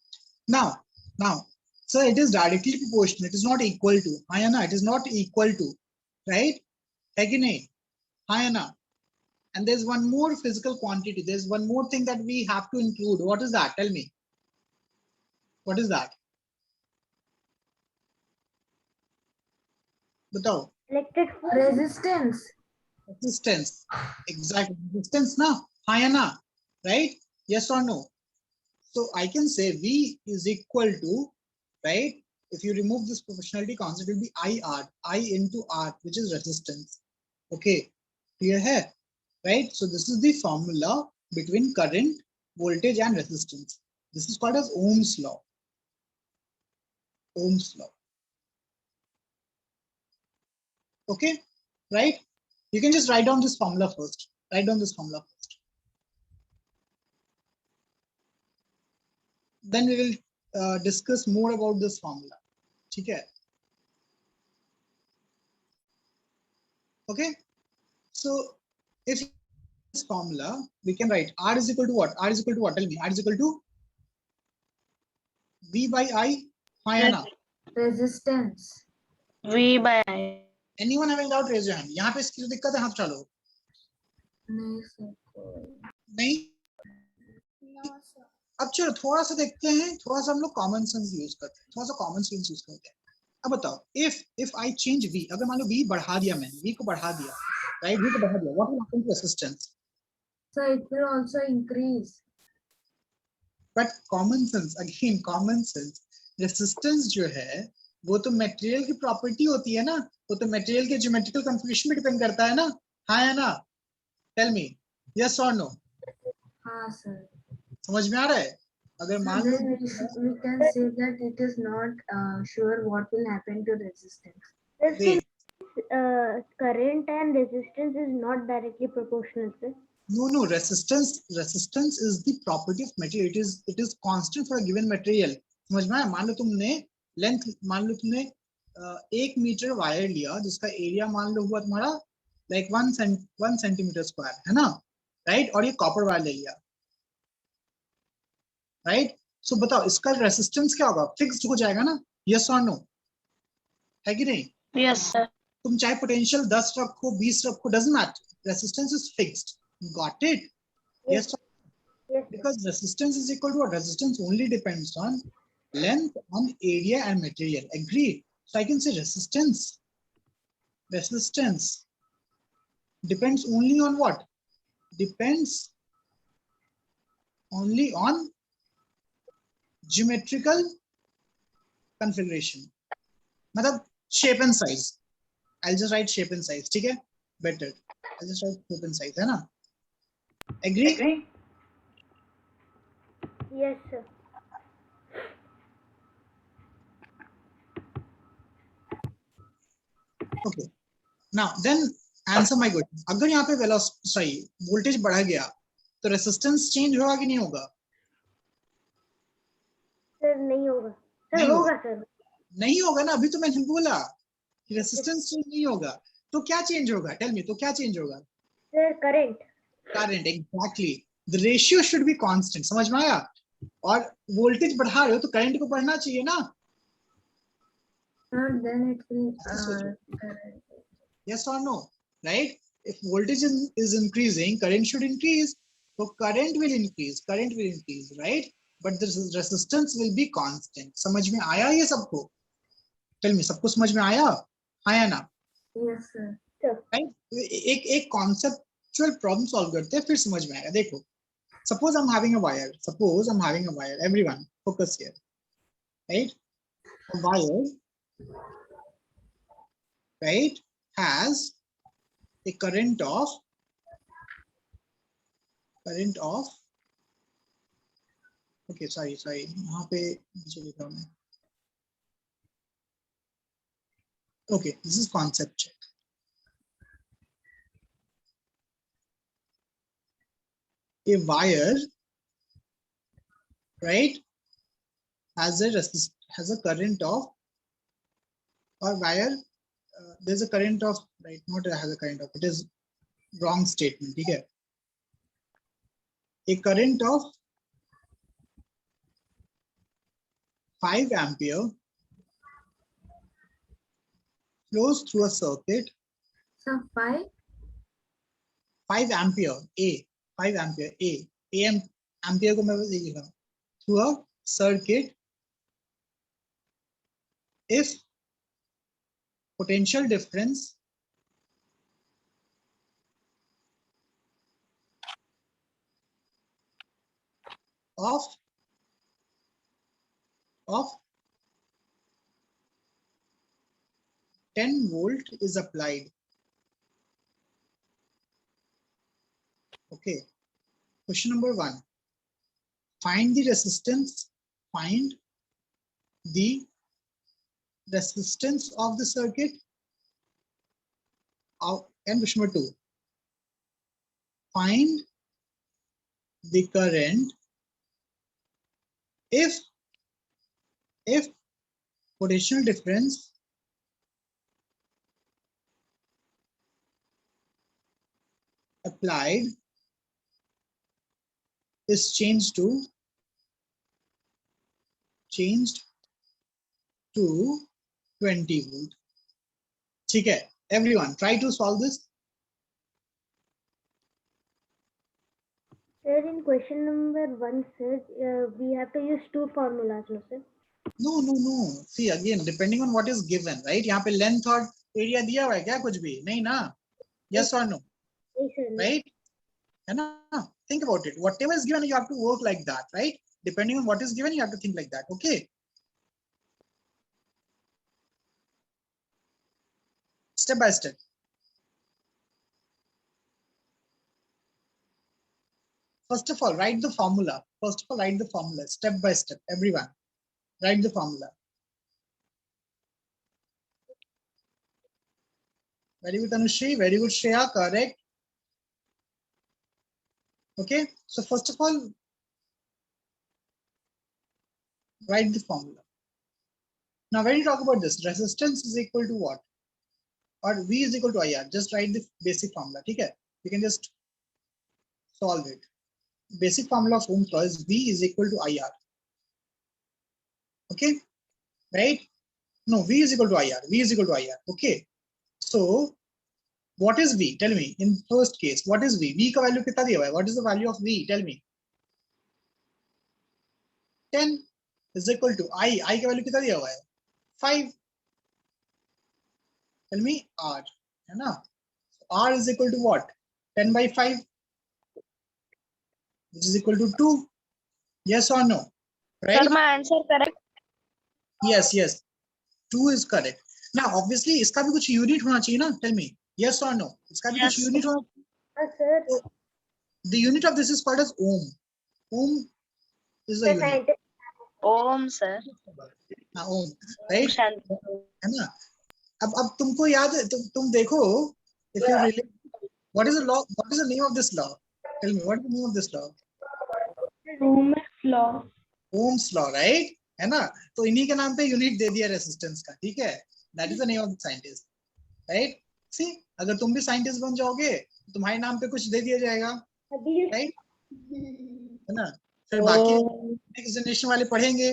Now, so it is directly proportional. It is not equal to. हाँ या ना? It is not equal to. Right? है कि नहीं? हाँ या ना? And there's one more physical quantity. There's one more thing that we have to include. What is that? Tell me. What is that? बताओ. Electric force. Resistance. Resistance. Exactly. Resistance na. हाँ या ना? Right? Yes or no? So I can say V is equal to, right? If you remove this proportionality constant, it will be IR, I into R, which is resistance. Okay, clear here, right? So this is the formula between current, voltage, and resistance. This is called as Ohm's law. Ohm's law. Okay, right? You can just write down this formula first. Write down this formula first. Then we will discuss more about this formula. Okay. Okay. So if this formula, we can write R is equal to what? R is equal to what? Tell me. R is equal to V by I. हाँ या ना? Resistance. V by I. Anyone having doubt? Raise your hand. यहाँ पे इसकी जो दिक्कत है, हाथ उठा लो. नहीं सर. नहीं. No, sir. अब चलो थोड़ा सा देखते हैं. थोड़ा सा हम लोग कॉमन सेंस यूज करते हैं. थोड़ा सा कॉमन सेंस यूज करते हैं. अब बताओ. If I change V, अगर मान लो V बढ़ा दिया मैंने, V को बढ़ा दिया, right? V को बढ़ा दिया. What will happen to resistance? So it will also increase. But common sense, again common sense, resistance जो है वो तो मटेरियल की प्रॉपर्टी होती है ना, वो तो मटेरियल के ज्योमेट्रिकल कन्फिगरेशन पे डिपेंड करता है ना. हाँ या ना? टेल मी, यस और नो? हाँ सर. समझ में आ रहा है? अगर मान लो Then we can say that it is not sure what will happen to resistance. wait, Current and resistance is not directly proportional, sir. no, resistance is the property of material. It is constant for a given material. समझ में आया? मान लो तुमने length, मान लो तुमने 1 metre wire लिया जिसका area मान लो हुआ तुम्हारा लाइक 1 सेंटीमीटर स्क्वायर, है ना? राइट? और ये कॉपर वायर ले लिया, राइट? सो बताओ इसका रेसिस्टेंस क्या होगा? फिक्स्ड हो जाएगा ना? यस और नो? है कि नहीं? Yes, sir. तुम चाहे पोटेंशियल 10 रखो, 20 रखो, doesn't matter. Resistance is fixed. Got it? Yes. Yes. Because resistance is equal to what? Resistance only depends on length, on area and material. Agreed? So I can say resistance depends only on what? Depends only on geometrical configuration. मतलब shape and size. I'll just write shape and size. ठीक है? Better. I'll just write shape and size, है ना? Agree? Yes, sir. Okay. Now then answer my question. अगर यहाँ पे velocity, sorry, voltage बढ़ा गया तो resistance change होगा कि नहीं होगा? Sir, नहीं होगा. Sir, नहीं होगा sir. नहीं होगा ना. अभी तो मैंने बोला कि resistance change नहीं होगा. तो क्या change होगा? Tell me. तो क्या change होगा? Sir, current. Current, exactly. The ratio should be constant. समझ में आया? और voltage बढ़ा रहे हो तो current को बढ़ना चाहिए ना? Then it will. Yes or no? Right? If voltage is increasing, current should increase. So current will increase, right? But the resistance will be constant. समझ में आया ये सबको? Tell me, सबको समझ में आया? आया ना? Yes, sir. Right? एक conceptual problem solve करते हैं, फिर समझ में आएगा. देखो, suppose I'm having a wire. Everyone, focus here. Right? A wire, right, has a current of okay, sorry, वहां पे नीचे लिखा हूं मैं. Okay, this is concept check. a wire, right, has a current of, or wire there's a current of, right, not has a current of, it is wrong statement. Okay, a current of 5 ampere flows through a circuit. So 5. 5 ampere a 5 ampere a ampere को मैं बस ये लिखा through a circuit if potential difference of 10 volt is applied. Okay, question number 1, find the resistance of the circuit. And question number 2, find the current if potential difference applied is changed to 20 volt. ठीक है, everyone try to solve this. Sir, in question number 1, sir, we have to use 2 formulas, no, sir? No. See, again, depending on what is given, right? यहाँ पे length और area दिया हुआ है क्या कुछ भी? नहीं ना? Yes or no? Yes, sir. Right? है ना? Think about it. Whatever is given, you have to work like that, right? Depending on what is given, you have to think like that. Okay? Step by step. First of all, write the formula. Step by step. Everyone, write the formula. Very good, Anushri. Very good, Shreya. Correct. Okay. So first of all, write the formula. Now, when you talk about this, resistance is equal to what? Or V is equal to IR. Just write the basic formula. Okay. You can just solve it. Basic formula of Ohm's law is V is equal to IR. Okay. Right? No, V is equal to IR. Okay. So, what is V? Tell me. In first case, what is V? V का value कितना दिया हुआ है? What is the value of V? Tell me. 10 is equal to I. I का value कितना दिया हुआ है? 5. Tell me R. है ना? R is equal to what? 10 by 5, which is equal to 2. Yes or no? Right? Sir, my answer correct? Yes. 2 is correct. Now, obviously, इसका भी कुछ unit होना चाहिए ना? Tell me. Yes or no? इसका भी कुछ unit होना चाहिए. Sir. So, the unit of this is called as ohm. Ohm is the unit. Ohm, sir. Ohm, right? है ना? अब तुमको याद है, तुम देखो, if you relate, what is the law? What is the name of this law? Tell me, what is the name of this law? Ohm's law. Ohm's law, right? है ना? तो इन्हीं के नाम पे यूनिट दे दिया रेसिस्टेंस का, ठीक है? That is the name of the scientist, right? See, अगर तुम भी साइंटिस्ट बन जाओगे, तुम्हारे नाम पे कुछ दे दिया जाएगा, right? है ना? फिर बाकी नेक्स्ट जनरेशन वाले पढ़ेंगे,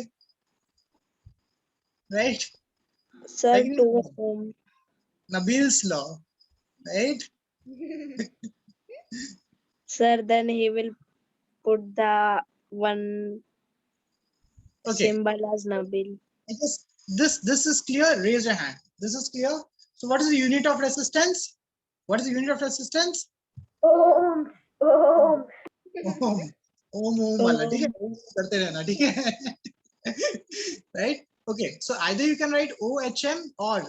right? Sir, 2 ohm. Nabil's law, right? Sir, then he will put the one symbol as Nabil. I guess this is clear. Raise your hand. This is clear. So what is the unit of resistance? What is the unit of resistance? Ohm. Ohm वाला, ठीक है? करते रहना, ठीक है? Right? Okay. So either you can write OHM or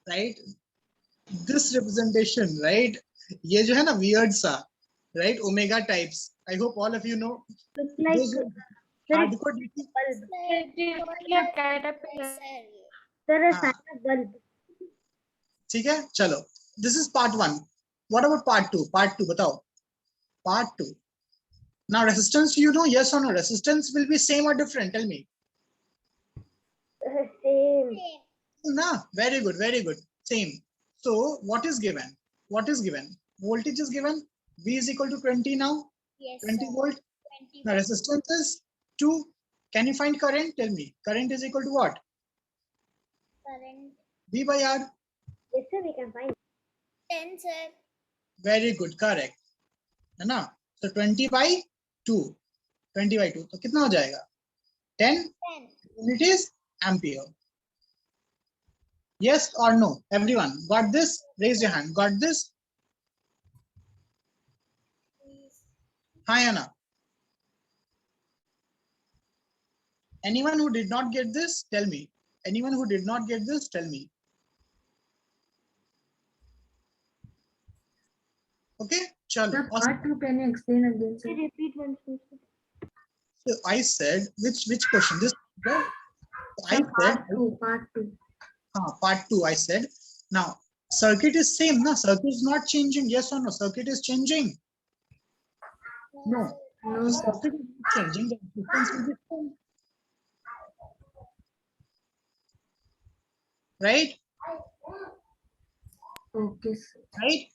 right this representation, right? ये जो है ना weird सा, right? Omega types. I hope all of you know. It's like hardcore Sir, a sign of bulb. ठीक है, चलो. This is part 1. What about part 2? Part 2 बताओ. Part 2. Now resistance, you know, yes or no? Resistance will be same or different? Tell me. Same. No, very good, very good. Same. So what is given? What is given? Voltage is given. V is equal to 20 now. Yes, 20 sir. volt. 20 Now resistance is 2. Can you find current? Tell me. Current is equal to what? current. V by R. Yes, sir, we can find. 10, sir. Very good, correct. है ना? So 20 by 2. 20 by 2. तो कितना हो जाएगा? 10 10. units ampere. Yes or no? Everyone got this? Raise your hand. Got this? Hi, Anna. Anyone who did not get this, tell me. Anyone who did not get this, tell me. Okay, chalo. The part 2, can you explain again, sir? Repeat once more. So I said, which question? This. I Sir, said part 2. part 2. I said. Now circuit is same, na? Circuit is not changing. Yes or no? Circuit is changing. No. No, The sir. circuit is not changing. The resistance will be same. Right? Okay, sir. Right?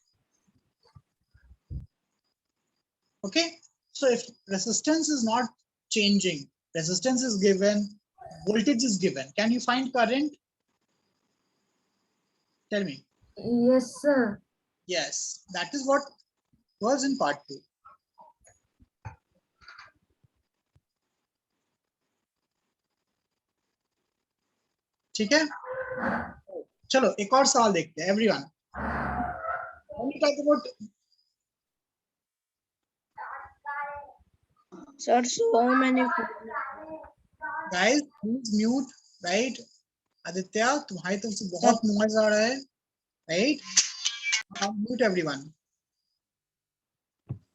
Okay. So if resistance is not changing, resistance is given, voltage is given. Can you find current? Tell me. Yes, sir. Yes, that is what was in part 2. ठीक है? चलो एक और सवाल देखते हैं everyone. When we talk about Sir, so many. guys, please mute, right? Aditya तुम्हारी तरफ से बहुत noise आ रहा है, right? Now mute everyone.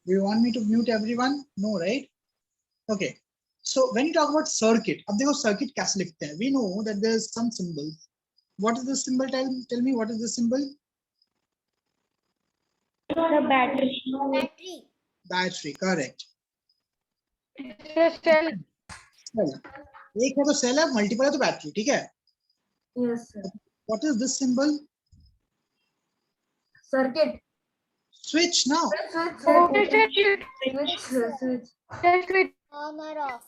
Do you want me to mute everyone? No, right? Okay. So when you talk about circuit, अब देखो circuit कैसे लिखते हैं? We know that there is some symbol. What is this symbol? Tell me what is this symbol? The battery. Battery. Battery, correct. Cell. Cell. एक है तो cell है, multiple है तो battery, ठीक है? Yes, sir. What is this symbol? Circuit. Switch now. Switch. On or off.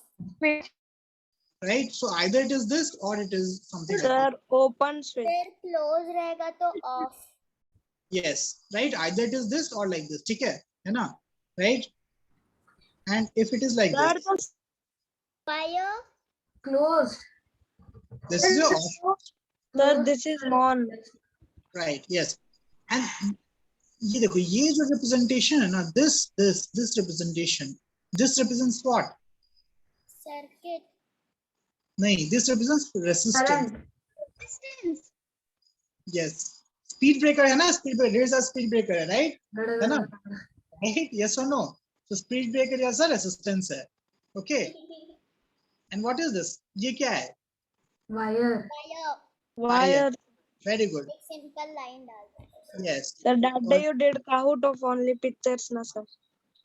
Right? So either it is this or it is something like Sir, open switch. फिर close रहेगा तो off. that. Yes, right? Either it is this or like this, ठीक है ना? Right? And if it is like Sir, this, Fire. Closed. this is your off. sir, this is on. Right, yes. And ये देखो ये जो representation है ना, this representation, this represents what? Circuit. नहीं, this represents resistance. Current. Yes. Speed breaker है ना, speed breaker. There is a speed breaker है, right? है ना? Right? Yes or no? So speed breaker is a resistance है. Okay. And what is this? ये क्या है? Wire. Fire. Wire. Very good. एक simple line डाल दो. Yes. Sir, that day you did Kahoot of only pictures, na sir.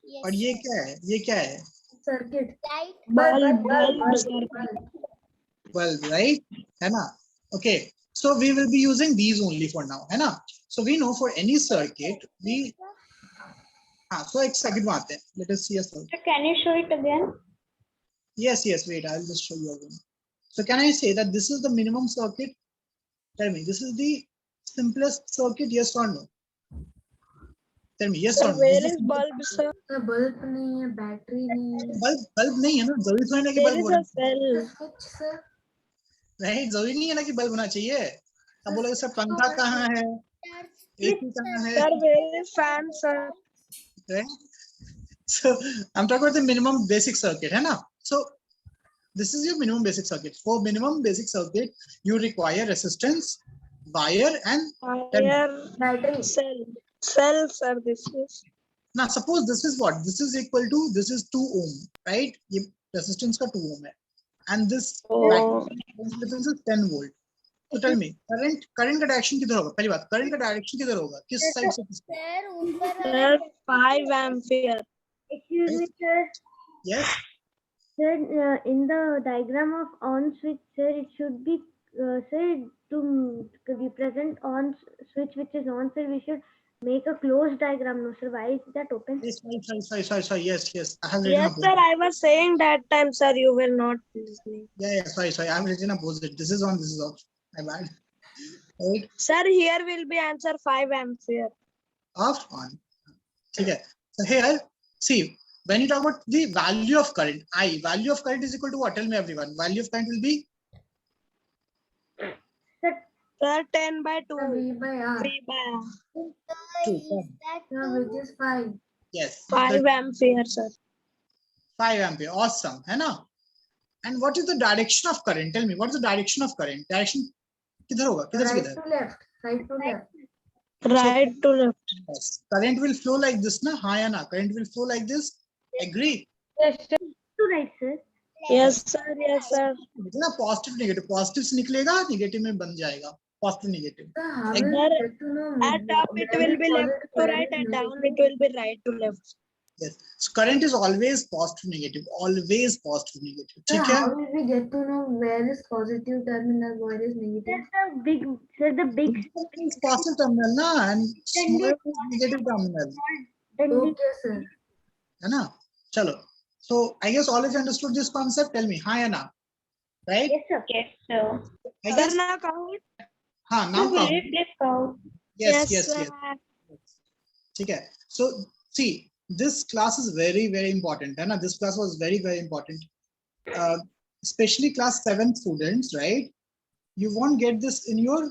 Yes, और ये sir. क्या है? ये क्या है? Circuit. Light. Bulb, right? है ना? Okay. So we will be using these only for now, है ना? So we know for any circuit, we so एक second में आते हैं. Let us see a circuit. Can you show it again? Yes, wait, I'll just show you again. So can I say that this is the minimum circuit? Tell me, this is the simplest circuit, yes or no? Tell me, yes Sir, or no? where is bulb, sir? Bulb नहीं है, battery नहीं है. Bulb नहीं है ना, जरूरी थोड़ी ना कि There bulb is होना a cell. Switch, sir. नहीं, जरूरी नहीं है ना कि bulb होना चाहिए. अब बोलो इसका पंखा कहाँ है? AC कहाँ है? Sir, where is fan, sir? Right? So I'm talking about the minimum basic circuit, है ना? So this is your minimum basic circuit. For minimum basic circuit, you require resistance, wire, and Wire, Battery. cell, sir, this is. now suppose this is what? This is equal to, this is 2 ohm, right? ये resistance का 2 ohm है. And this Oh. difference is 10 volt. So tell me, current का direction किधर होगा? पहली बात, current का direction किधर होगा? किस side से किस? Sir, ऊपर Sir, 5 ampere. Excuse me, sir. Yes. Sir, in the diagram of on switch, sir, it should be, sir, to represent on switch which is on, sir, we should make a closed diagram. No, sir, why is that open? Sorry. Yes. I have written Yes, sir. opposite. I was saying that time, sir. You were not listening. Yeah. Sorry. I have written opposite. This is on. This is off. My bad. Right. Sir, here will be answer 5 ampere. Off on. Okay. So here, see, when you talk about the value of current, value of current is equal to what? Tell me everyone. Value of current will be Sir, 10 by 2. V by R. V by R. two. Is that Sir, 2? which is 5. Yes. 5 ampere, sir. 5 ampere. Awesome. है ना? And what is the direction of current? Tell me, what is the direction of current? Direction किधर होगा? किधर से Right किधर? to left. Right to left. Right to left. Yes. Current will flow like this, na? हाँ या ना? Current will flow like this. Agree? Yes, sir. To right, sir. Yes, sir. Yes, sir. ना positive negative. Positive से निकलेगा, negative में बन जाएगा. Positive negative. Sir, how Agree? will we get to know At top it where will is be left positive, to where right, is and down negative? it will be right to left. Yes. So current is always positive negative. Always positive negative. Sir, ठीक है? how will we get to know where is positive terminal, where is negative? Sir, the big It's positive terminal ना, and small is negative terminal. then the Okay, sir. है ना? चलो. So I guess all of you understood this concept. Tell me, हाँ या ना? Right? yes, sir. Yes, sir. I Sir, guess. now count. हाँ, now count. Please count. Yes. sir. ठीक है. So see, this class is very important. है ना? This class was very important. Especially class 7 students, right? You won't get this in your